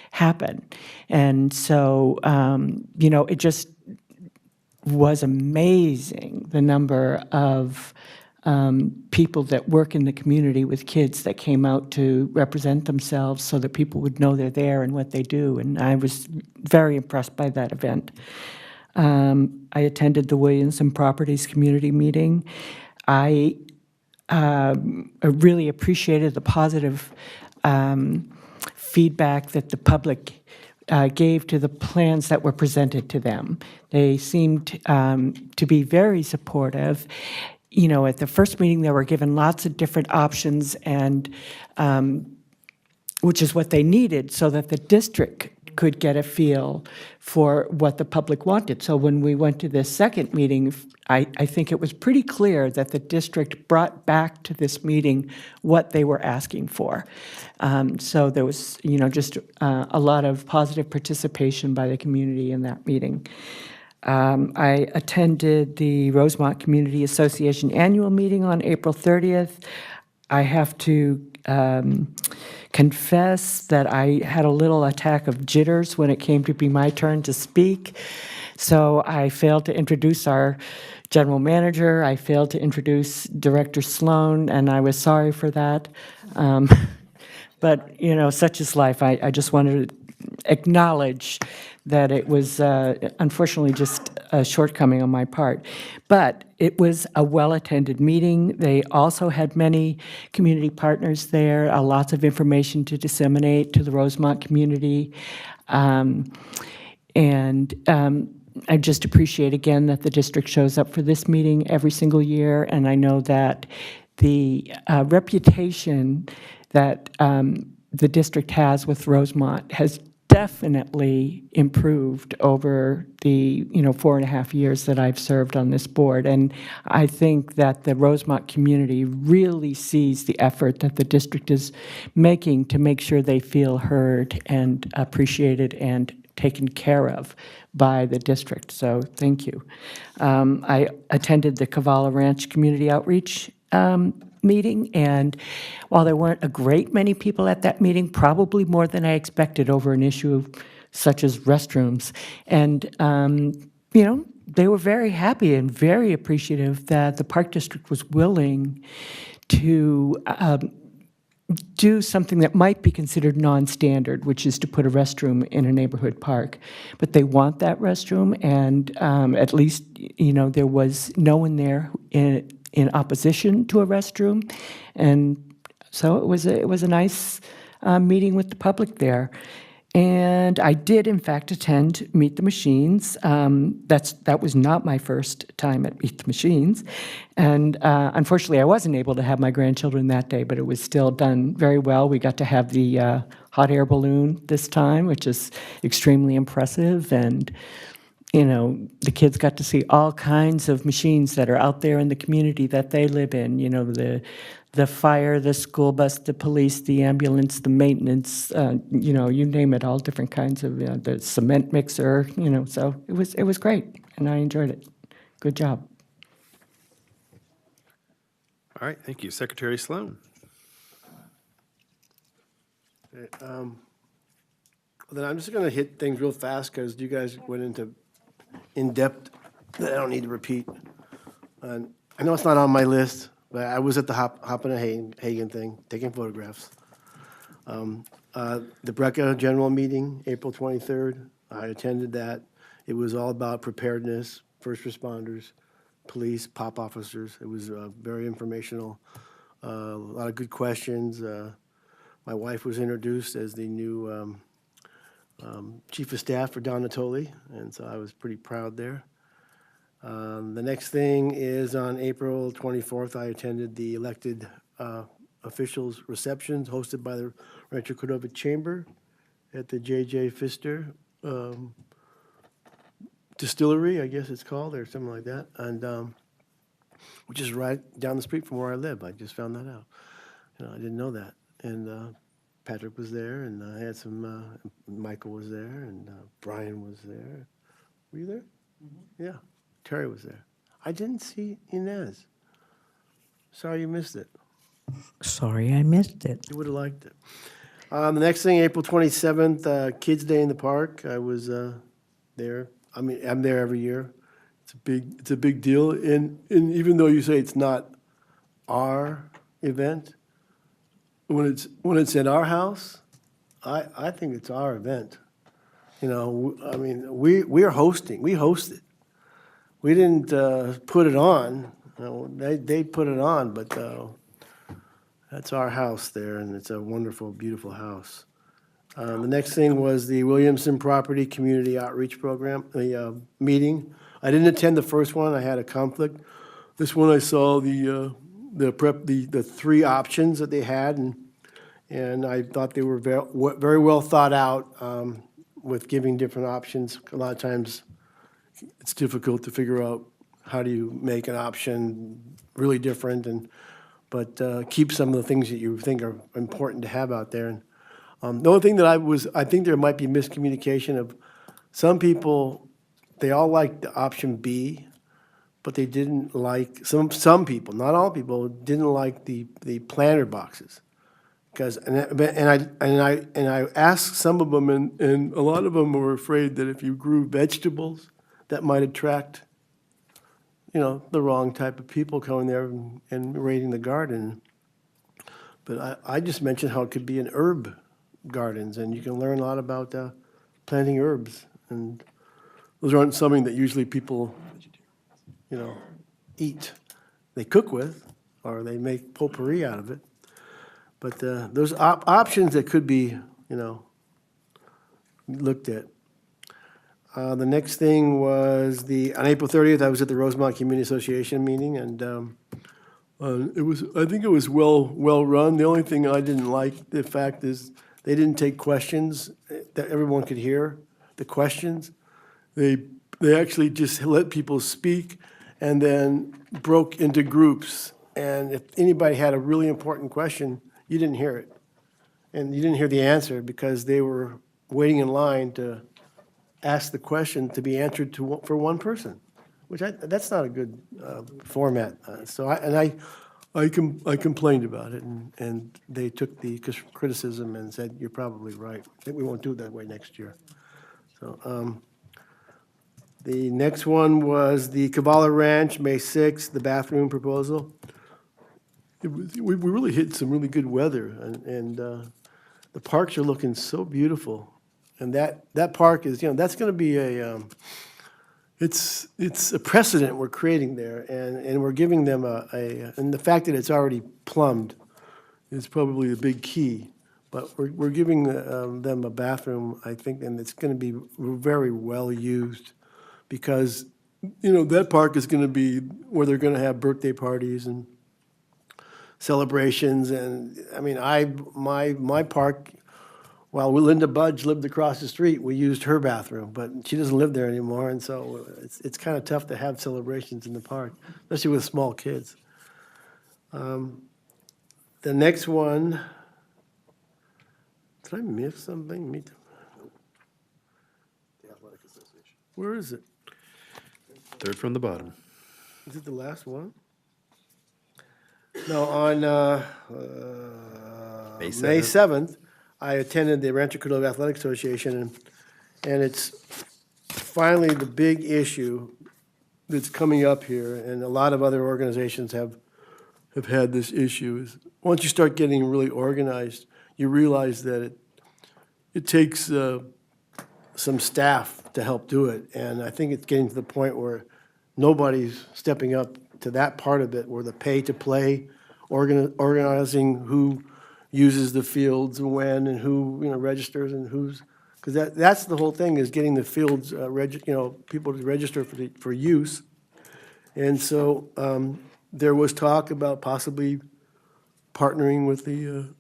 happen. And so, it just was amazing, the number of people that work in the community with kids that came out to represent themselves so that people would know they're there and what they do. And I was very impressed by that event. I attended the Williamson Properties Community Meeting. I really appreciated the positive feedback that the public gave to the plans that were presented to them. They seemed to be very supportive. At the first meeting, they were given lots of different options, and which is what they needed so that the district could get a feel for what the public wanted. So when we went to this second meeting, I think it was pretty clear that the district brought back to this meeting what they were asking for. So there was, just a lot of positive participation by the community in that meeting. I attended the Rosemont Community Association annual meeting on April 30th. I have to confess that I had a little attack of jitters when it came to be my turn to speak. So I failed to introduce our general manager. I failed to introduce Director Sloan, and I was sorry for that. But, such is life. I just wanted to acknowledge that it was unfortunately just a shortcoming on my part. But it was a well-attended meeting. They also had many community partners there, lots of information to disseminate to the Rosemont community. I just appreciate again that the district shows up for this meeting every single year, and I know that the reputation that the district has with Rosemont has definitely improved over the 4.5 years that I've served on this board. And I think that the Rosemont community really sees the effort that the district is making to make sure they feel heard and appreciated and taken care of by the district. So thank you. I attended the Kavala Ranch Community Outreach meeting, and while there weren't a great many people at that meeting, probably more than I expected over an issue such as restrooms. And, they were very happy and very appreciative that the Park District was willing to do something that might be considered non-standard, which is to put a restroom in a neighborhood park. But they want that restroom, and at least, there was no one there in opposition to a restroom. And so it was a nice meeting with the public there. And I did, in fact, attend Meet the Machines. That was not my first time at Meet the Machines. And unfortunately, I wasn't able to have my grandchildren that day, but it was still done very well. We got to have the hot air balloon this time, which is extremely impressive. And, you know, the kids got to see all kinds of machines that are out there in the community that they live in. You know, the fire, the school bus, the police, the ambulance, the maintenance, you know, you name it, all different kinds of, the cement mixer, you know, so it was great, and I enjoyed it. Good job. All right, thank you. Secretary Sloan. Then I'm just going to hit things real fast because you guys went into in-depth that I don't need to repeat. And I know it's not on my list, but I was at the Hoppin' and Hagen thing, taking photographs. The BRECA general meeting, April 23rd, I attended that. It was all about preparedness, first responders, police, POP officers. It was very informational, a lot of good questions. My wife was introduced as the new chief of staff for Don Natoli, and so I was pretty proud there. The next thing is on April 24th, I attended the elected officials receptions hosted by the Rancho Cordova Chamber at the J.J. Pfister Distillery, I guess it's called, or something like that, and which is right down the street from where I live. I just found that out. You know, I didn't know that. And Patrick was there, and I had some, Michael was there, and Brian was there. Were you there? Mm-hmm. Yeah. Terry was there. I didn't see Inez. Sorry you missed it. Sorry, I missed it. You would have liked it. The next thing, April 27th, Kids Day in the Park. I was there. I mean, I'm there every year. It's a big deal. And even though you say it's not our event, when it's at our house, I think it's our event. You know, I mean, we're hosting. We host it. We didn't put it on. You know, they put it on, but that's our house there, and it's a wonderful, beautiful house. The next thing was the Williamson Property Community Outreach Program, the meeting. I didn't attend the first one. I had a conflict. This one I saw the three options that they had, and I thought they were very well thought out with giving different options. A lot of times it's difficult to figure out how do you make an option really different, but keep some of the things that you think are important to have out there. And the only thing that I think there might be miscommunication of some people, they all liked the option B, but they didn't like, some people, not all people, didn't like the planter boxes. Because, and I asked some of them, and a lot of them were afraid that if you grew vegetables, that might attract, you know, the wrong type of people coming there and raiding the garden. But I just mentioned how it could be an herb gardens, and you can learn a lot about planting herbs. And those aren't something that usually people, you know, eat. They cook with, or they make potpourri out of it. But those options that could be, you know, looked at. The next thing was on April 30th, I was at the Rosemont Community Association meeting, and I think it was well run. The only thing I didn't like, the fact is, they didn't take questions that everyone could hear, the questions. They actually just let people speak and then broke into groups. And if anybody had a really important question, you didn't hear it. And you didn't hear the answer because they were waiting in line to ask the question to be answered for one person, which that's not a good format. So I complained about it, and they took the criticism and said, "You're probably right. We won't do it that way next year." So the next one was the Kavala Ranch, May 6th, the bathroom proposal. We really hit some really good weather, and the parks are looking so beautiful. And that park is, you know, that's going to be it's a precedent we're creating there, and we're giving them and the fact that it's already plumbed is probably a big key. But we're giving them a bathroom, I think, and it's going to be very well used because, that park is going to be where they're going to have birthday parties and celebrations. And, I mean, my park, while Linda Budge lived across the street, we used her bathroom, but she doesn't live there anymore, and so it's kind of tough to have celebrations in the park, especially with small kids. The next one, did I miss something? Me too. Where is it? Third from the bottom. Is it the last one? No, on May May 7th, I attended the Rancho Cordova Athletic Association, and it's finally the big issue that's coming up here, and a lot of other organizations have had this issue, is once you start getting really organized, you realize that it takes some staff to help do it, and I think it's getting to the point where nobody's stepping up to that part of it, where the pay-to-play, organizing who uses the fields and when, and who, registers and who's, because that's the whole thing, is getting the fields, people to register for use. And so there was talk about possibly partnering with the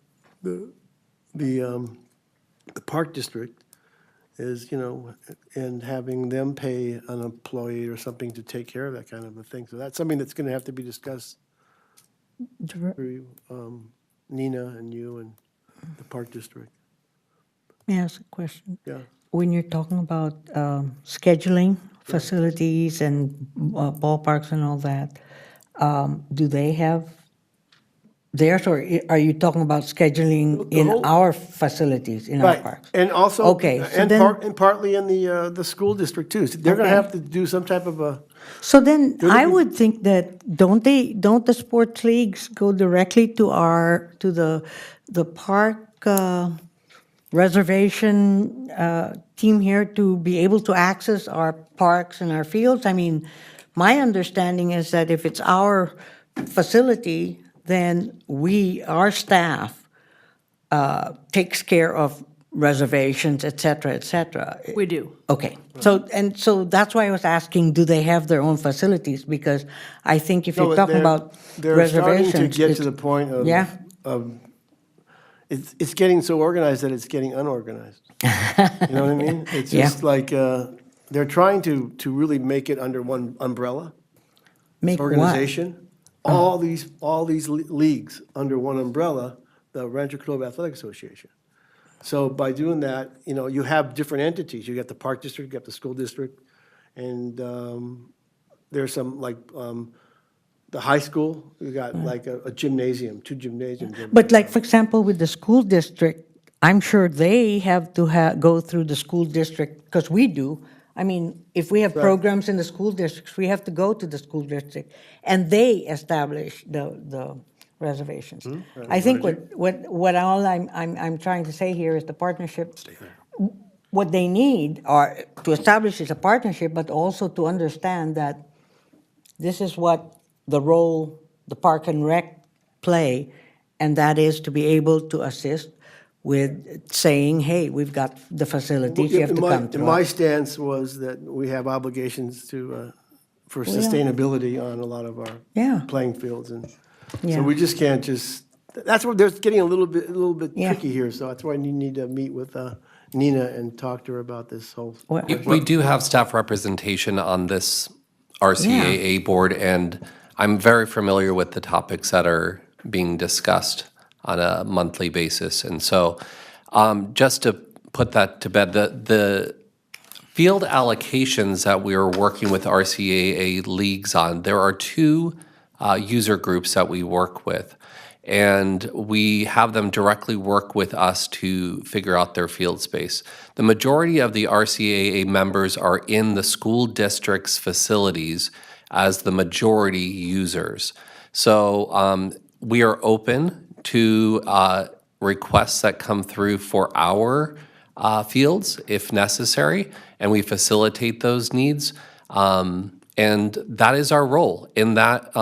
park district, and having them pay an employee or something to take care of that kind of a thing. So that's something that's going to have to be discussed through Nina and you and the park district. May I ask a question? Yeah. When you're talking about scheduling facilities and ballparks and all that, do they have theirs, or are you talking about scheduling in our facilities, in our Right, parks? and also, Okay, so and then- and partly in the school district too. So they're going to have to do some type of a, So then, They're I looking- would think that, don't the sports leagues go directly to the park reservation team here to be able to access our parks and our fields? I mean, my understanding is that if it's our facility, then our staff takes care of reservations, et cetera, et cetera. We do. Okay, so that's why I was asking, do they have their own facilities? Because I think if No, you're talking about they're starting reservations. to get to it's- the point of. Yeah. It's getting so organized that it's getting unorganized. You know what I mean? It's Yeah. just like, they're trying to really make it under one umbrella. Make what? Organization. All these leagues under one umbrella, the Rancho Cordova Athletic Association. So by doing that, you have different entities. You got the park district, you got the school district, and there's some, like, the high school, you got like a gymnasium, 2 gymnasiums. But like, for example, with the school district, I'm sure they have to go through the school district, because we do. I mean, if we have programs in the school districts, we have to go to the school district, and they establish the reservations. I think what all I'm trying to say here is the partnership, what they need are to establish is a partnership, but also to understand that this is what the role the Park and Rec play, and that is to be able to assist with saying, hey, we've got the facilities, you have to come to And my us. stance was that we have obligations for sustainability on a lot of our Yeah. playing fields, and Yeah. so we just can't just, that's where there's getting a little bit Yeah. tricky here, so that's why you need to meet with Nina and talk to her about this whole. Well, We do have staff representation on this RCAA board, and I'm very familiar with the topics that are being discussed on a monthly basis. And so just to put that to bed, the field allocations that we are working with RCAA leagues on, there are 2 user groups that we work with. And we have them directly work with us to figure out their field space. The majority of the RCAA members are in the school district's facilities as the majority users. So we are open to requests that come through for our fields if necessary, and we facilitate those needs. And that is our role. In that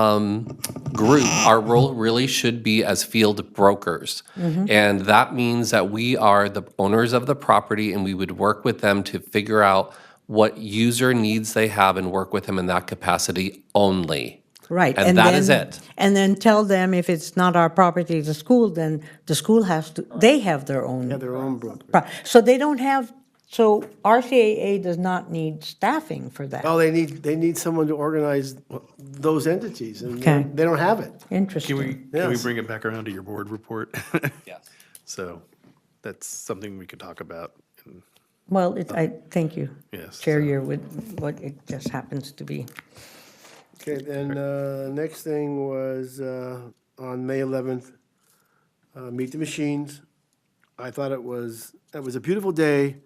group, our role really should be as field brokers. And that means that we are the owners of the property and we would work with them to figure out what user needs they have and work with them in that capacity only. Right. And that is it. And then tell them if it's not our property, the school, then the school has to, they have their own. Have their own broker. So they don't have, so RCAA does not need staffing for that. Oh, they need someone to organize those entities, and Okay. they don't have it. Interesting. Can we Yes. bring it back around to your board report? Yes. So that's something we could talk about. Well, thank you. Yes, Chair so- Yearwood, what it just happens to be. Okay, then, next thing was, on May 11th, Meet the Machines. I thought it was a beautiful day,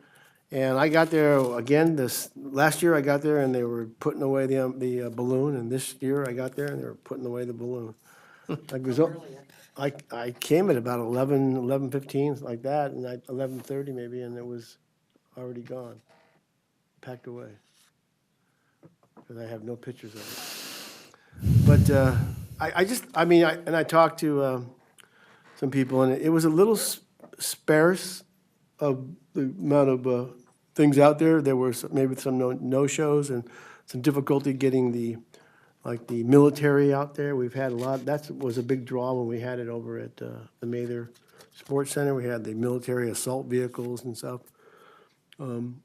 and I got there again last year I got there and they were putting away the balloon, and this year I got there and they were putting away the balloon. I came at about 11:15, like that, and 11:30 maybe, and it was already gone, packed away. Because I have no pictures of it. But I talked to some people, and it was a little sparse of the amount of things out there. There were maybe some no-shows and some difficulty getting the military out there. We've had a lot, that was a big draw when we had it over at the Mather Sports Center. We had the military assault vehicles and stuff. And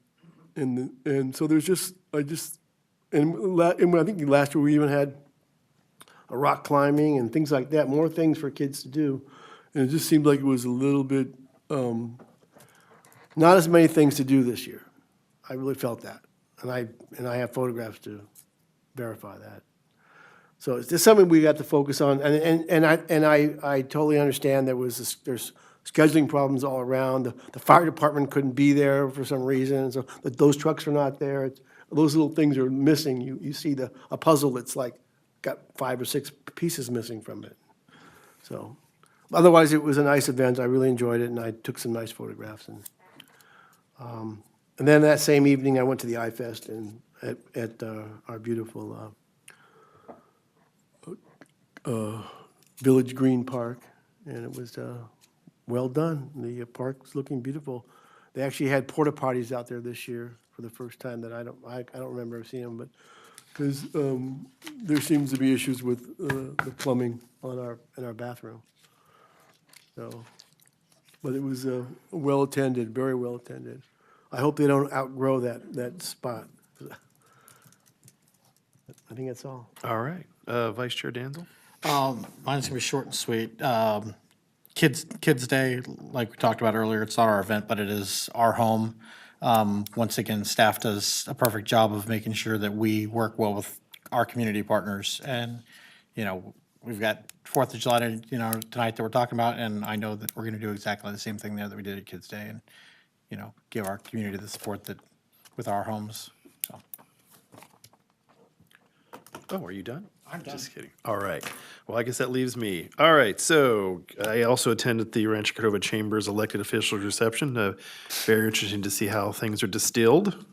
so there's and I think last year we even had a rock climbing and things like that, more things for kids to do. And it just seemed like it was a little bit, not as many things to do this year. I really felt that. And I have photographs to verify that. So it's just something we got to focus on. And I totally understand there's scheduling problems all around. The fire department couldn't be there for some reason, so those trucks are not there. Those little things are missing. You see a puzzle that's like got 5 or 6 pieces missing from it. So otherwise, it was a nice event. I really enjoyed it, and I took some nice photographs. And then that same evening, I went to the iFest and at our beautiful Village Green Park, and it was well done. The park was looking beautiful. They actually had porta potties out there this year for the first time that I don't remember seeing them, but because there seems to be issues with the plumbing in our bathroom. So, but it was well attended, very well attended. I hope they don't outgrow that spot. I think that's all. All right. Vice Chair Danzel? Mine's gonna be short and sweet. Kids Day, like we talked about earlier, it's not our event, but it is our home. Once again, staff does a perfect job of making sure that we work well with our community partners. And, we've got 4th of July, tonight that we're talking about, and I know that we're gonna do exactly the same thing there that we did at Kids Day and, give our community the support that, with our homes, so. Oh, are you done? I'm done. Just kidding. All right. Well, I guess that leaves me. All right. So I also attended the Rancho Cordova Chamber's elected officials reception. Very interesting to see how things are distilled.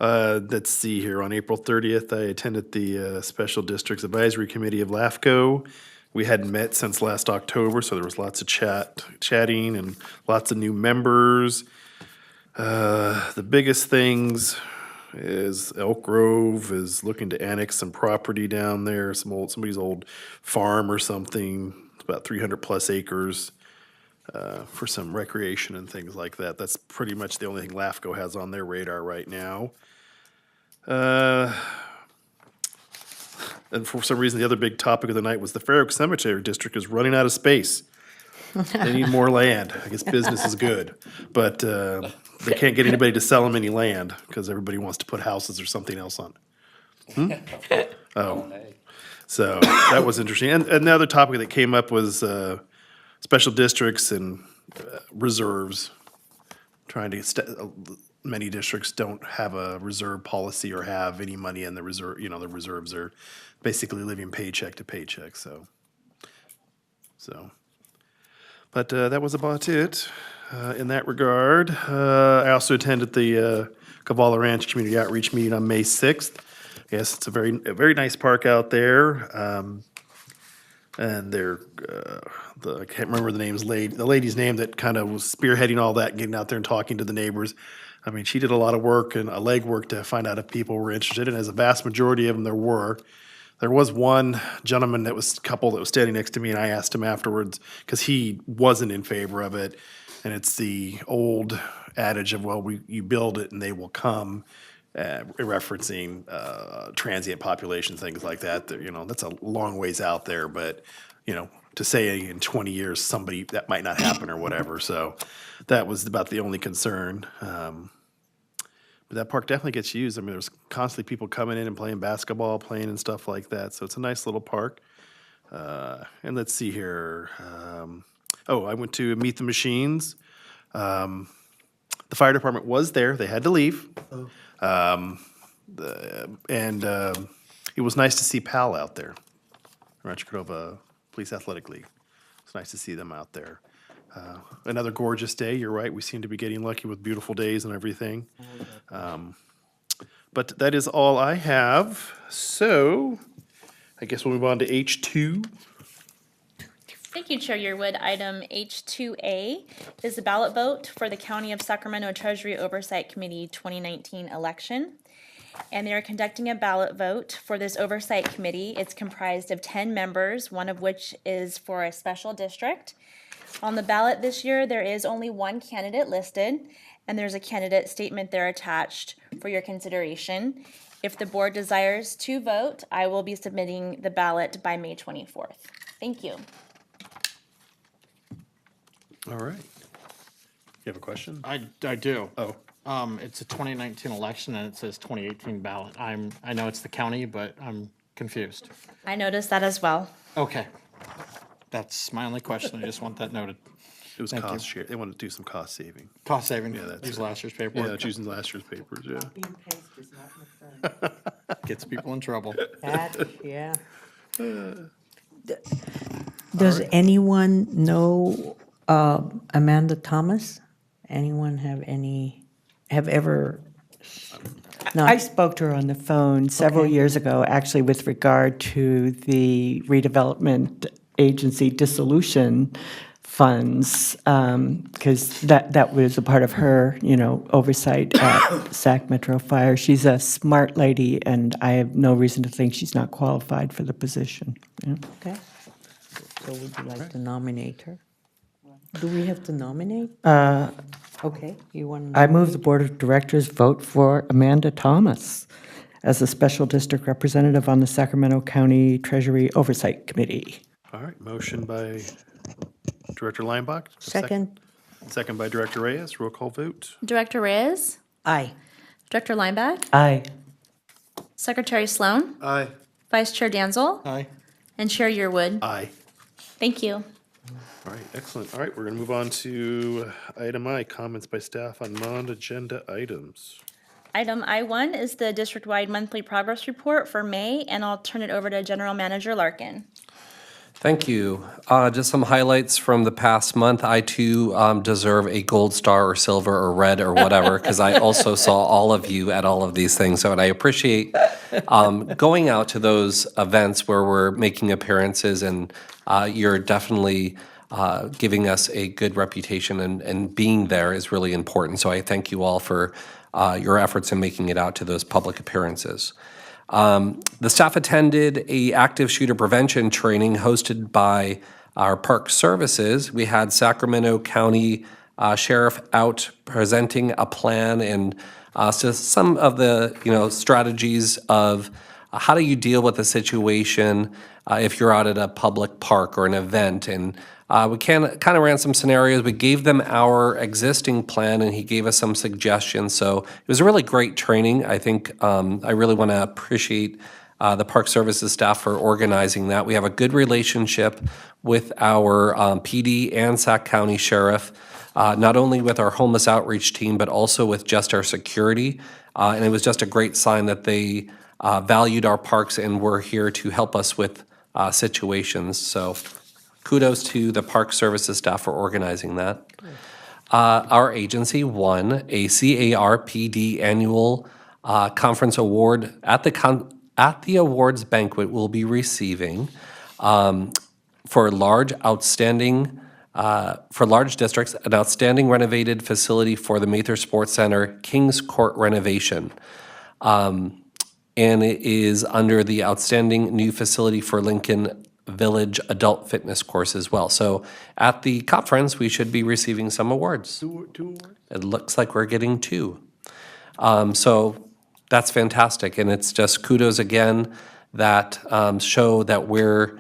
Let's see here. On April 30th, I attended the Special Districts Advisory Committee of LAFCO. We hadn't met since last October, so there was lots of chatting and lots of new members. The biggest things is Elk Grove is looking to annex some property down there, somebody's old farm or something. It's about 300 plus acres for some recreation and things like that. That's pretty much the only thing LAFCO has on their radar right now. And for some reason, the other big topic of the night was the Fair Oak Cemetery District is running out of space. They need more land. I guess business is good, but they can't get anybody to sell them any land because everybody wants to put houses or something else on it. Oh, so that was interesting. And another topic that came up was special districts and reserves. Trying to many districts don't have a reserve policy or have any money in the reserve. The reserves are basically living paycheck to paycheck. So. But that was about it in that regard. I also attended the Kavala Ranch Community Outreach Meeting on May 6th. Yes, it's a very nice park out there. And they're, I can't remember the name's the lady's name that kind of was spearheading all that, getting out there and talking to the neighbors. I mean, she did a lot of work and legwork to find out if people were interested, and as a vast majority of them there were. There was one gentleman couple that was standing next to me, and I asked him afterwards, because he wasn't in favor of it. And it's the old adage of, well, you build it and they will come, referencing transient population, things like that. You know, that's a long ways out there, but, you know, to say in 20 years, that might not happen or whatever. So that was about the only concern. But that park definitely gets used. I mean, there's constantly people coming in and playing basketball, playing and stuff like that. So it's a nice little park. And let's see here. I went to Meet the Machines. The fire department was there. They had to leave. It was nice to see PAL out there, Rancho Cordova Police Athletic League. It's nice to see them out there. Another gorgeous day. You're right. We seem to be getting lucky with beautiful days and everything. But that is all I have. So I guess we'll move on to H2. Thank you, Chair Yearwood. Item H2A is the ballot vote for the County of Sacramento Treasury Oversight Committee 2019 election. And they are conducting a ballot vote for this oversight committee. It's comprised of 10 members, one of which is for a special district. On the ballot this year, there is only one candidate listed, and there's a candidate statement there attached for your consideration. If the board desires to vote, I will be submitting the ballot by May 24th. Thank you. All right. You have a question? I do. Oh. It's a 2019 election and it says 2018 ballot. I know it's the county, but I'm confused. I noticed that as well. Okay. That's my only question. I just want that noted. It was Thank you. cost share. They wanted to do some cost saving. Cost saving, Yeah, that's use it. last year's paperwork. Yeah, it's using last year's papers, yeah. Gets people in trouble. Yeah. Does anyone know Amanda Thomas? Anyone have ever? No. I spoke to her on the phone several Okay. years ago, actually with regard to the redevelopment agency dissolution funds, because that was a part of her, oversight at Sac Metro Fire. She's a smart lady, and I have no reason to think she's not qualified for the position. Yeah. Okay. So would you like to nominate her? Do we have to nominate? Okay, you want to? I move the Board of Directors vote for Amanda Thomas as a Special District Representative on the Sacramento County Treasury Oversight Committee. All right, motion by Director Leinbach. Second. Second by Director Reyes. Roll call vote. Director Reyes, Aye. Director Lineback, Aye. Secretary Sloan, Aye. Vice Chair Danzel, Aye. and Chair Yearwood. Aye. Thank you. All right, excellent. All right, we're going to move on to item I, comments by staff on non-agenda items. Item I1 is the district-wide monthly progress report for May, and I'll turn it over to General Manager Larkin. Thank you. Just some highlights from the past month. I too deserve a gold star or silver or red or whatever, because I also saw all of you at all of these things. So, and I appreciate going out to those events where we're making appearances, and you're definitely giving us a good reputation, and being there is really important. So I thank you all for your efforts in making it out to those public appearances. The staff attended a active shooter prevention training hosted by our park services. We had Sacramento County Sheriff out presenting a plan and so some of the strategies of how do you deal with a situation if you're out at a public park or an event. And we kind of ran some scenarios. We gave them our existing plan, and he gave us some suggestions. So it was a really great training. I think I really want to appreciate the Park Services staff for organizing that. We have a good relationship with our PD and Sac County Sheriff, not only with our homeless outreach team, but also with just our security. And it was just a great sign that they valued our parks and were here to help us with situations. So kudos to the Park Services staff for organizing that. our agency won a CARPD annual conference award at the awards banquet. We'll be receiving for large districts, an outstanding renovated facility for the Mather Sports Center, Kings Court renovation. And it is under the outstanding new facility for Lincoln Village adult fitness course as well. So at the conference, we should be receiving some awards. Two awards? It looks like we're getting 2. So that's fantastic, and it's just kudos again that show that we're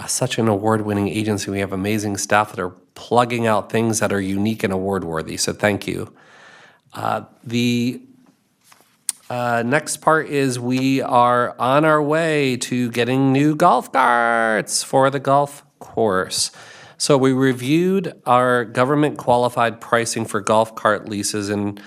such an award-winning agency. We have amazing staff that are plugging out things that are unique and award-worthy, so thank you. The next part is we are on our way to getting new golf carts for the golf course. So we reviewed our government qualified pricing for golf cart leases and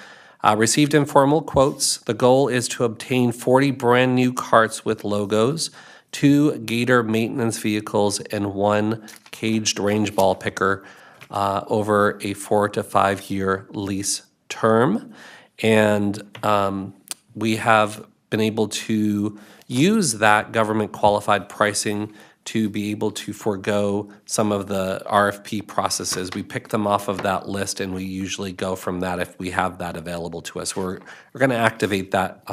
received informal quotes. The goal is to obtain 40 brand new carts with logos, 2 Gator maintenance vehicles, and 1 caged range ball picker over a 4 to 5 year lease term. And we have been able to use that government qualified pricing to be able to forego some of the RFP processes. We pick them off of that list, and we usually go from that if we have that available to us. We're going to activate that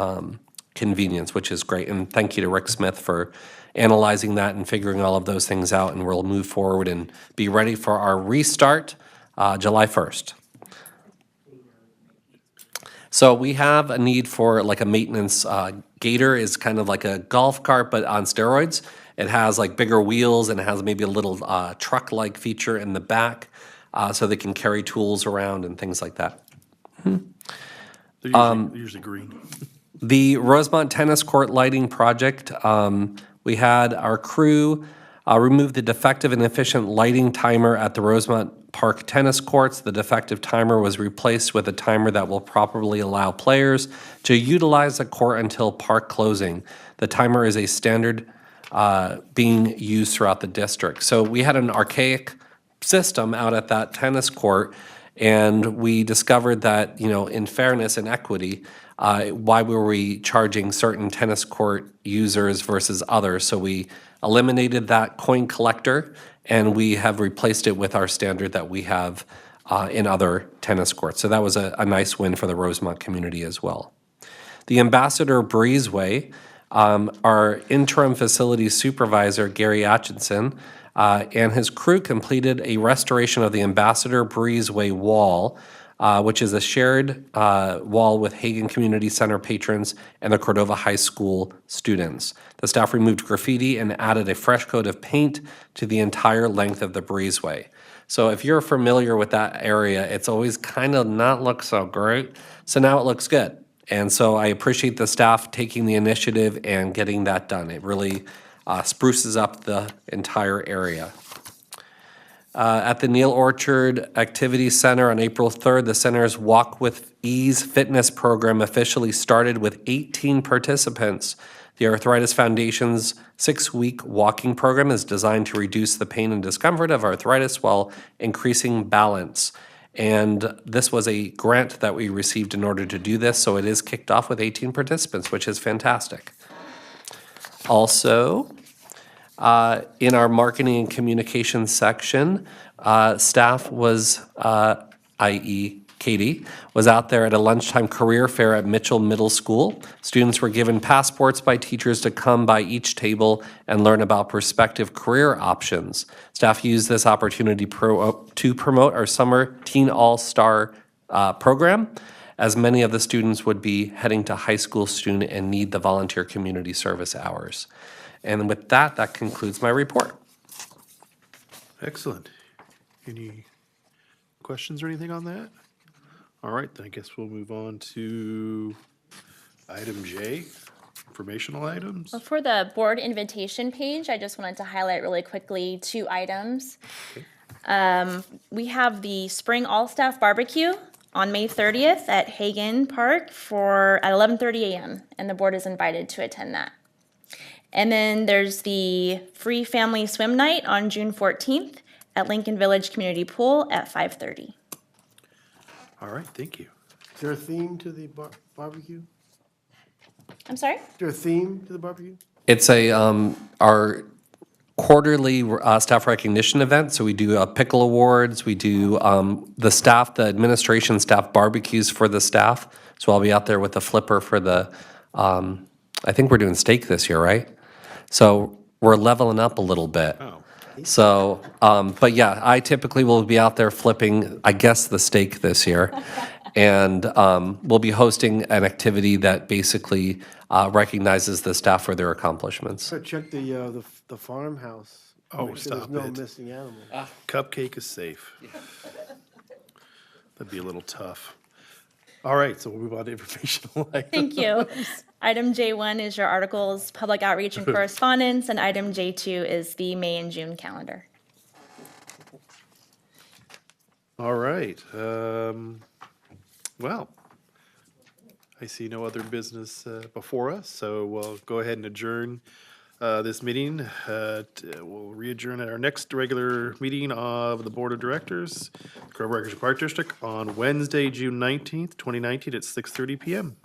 convenience, which is great. And thank you to Rick Smith for analyzing that and figuring all of those things out. And we'll move forward and be ready for our restart July 1st. So we have a need for like a maintenance. Gator is kind of like a golf cart, but on steroids. It has like bigger wheels and it has maybe a little truck-like feature in the back so they can carry tools around and things like that. They're usually green. The Rosemont Tennis Court Lighting Project, we had our crew remove the defective and inefficient lighting timer at the Rosemont Park Tennis Courts. The defective timer was replaced with a timer that will properly allow players to utilize the court until park closing. The timer is a standard being used throughout the district. So we had an archaic system out at that tennis court, and we discovered that, you know, in fairness and equity, why were we charging certain tennis court users versus others? So we eliminated that coin collector, and we have replaced it with our standard that we have in other tennis courts. So that was a nice win for the Rosemont community as well. The Ambassador Breezeway, our interim facilities supervisor, Gary Atchison, and his crew completed a restoration of the Ambassador Breezeway wall, which is a shared wall with Hagen Community Center patrons and the Cordova High School students. The staff removed graffiti and added a fresh coat of paint to the entire length of the breezeway. So if you're familiar with that area, it's always kind of not look so great. So now it looks good. And so I appreciate the staff taking the initiative and getting that done. It really spruces up the entire area. At the Neil Orchard Activity Center on April 3rd, the center's Walk with Ease fitness program officially started with 18 participants. The Arthritis Foundation's 6-week walking program is designed to reduce the pain and discomfort of arthritis while increasing balance. And this was a grant that we received in order to do this, so it is kicked off with 18 participants, which is fantastic. Also, in our marketing and communications section, staff was, i.e. Katie, was out there at a lunchtime career fair at Mitchell Middle School. Students were given passports by teachers to come by each table and learn about prospective career options. Staff used this opportunity to promote our Summer Teen All-Star program, as many of the students would be heading to high school soon and need the volunteer community service hours. And with that, that concludes my report. Excellent. Any questions or anything on that? All right, then I guess we'll move on to item J, informational items. For the board invitation page, I just wanted to highlight really quickly 2 items. We have the Spring All-Staff Barbecue on May 30th at Hagen Park at 11:30 a.m., and the board is invited to attend that. And then there's the Free Family Swim Night on June 14th at Lincoln Village Community Pool at 5:30. All right, thank you. Is there a theme to the barbecue? I'm sorry? Is there a theme to the barbecue? It's our quarterly staff recognition event. So we do pickle awards. We do the administration staff barbecues for the staff. So I'll be out there with a flipper for I think we're doing steak this year, right? So we're leveling up a little bit. Oh. So, but yeah, I typically will be out there flipping, I guess, the steak this year. And we'll be hosting an activity that basically recognizes the staff for their accomplishments. So check the farmhouse. Oh, Make sure stop there's no it. missing animals. Cupcake is safe. That'd be a little tough. All right, so we'll move on to informational items. Thank you. Item J1 is your articles, public outreach and correspondence, and item J2 is the May and June calendar. All right. Well, I see no other business before us, so we'll go ahead and adjourn this meeting. We'll re-adjourn at our next regular meeting of the Board of Directors, Cordova Recreation Park District, on Wednesday, June 19th, 2019, at 6:30 PM.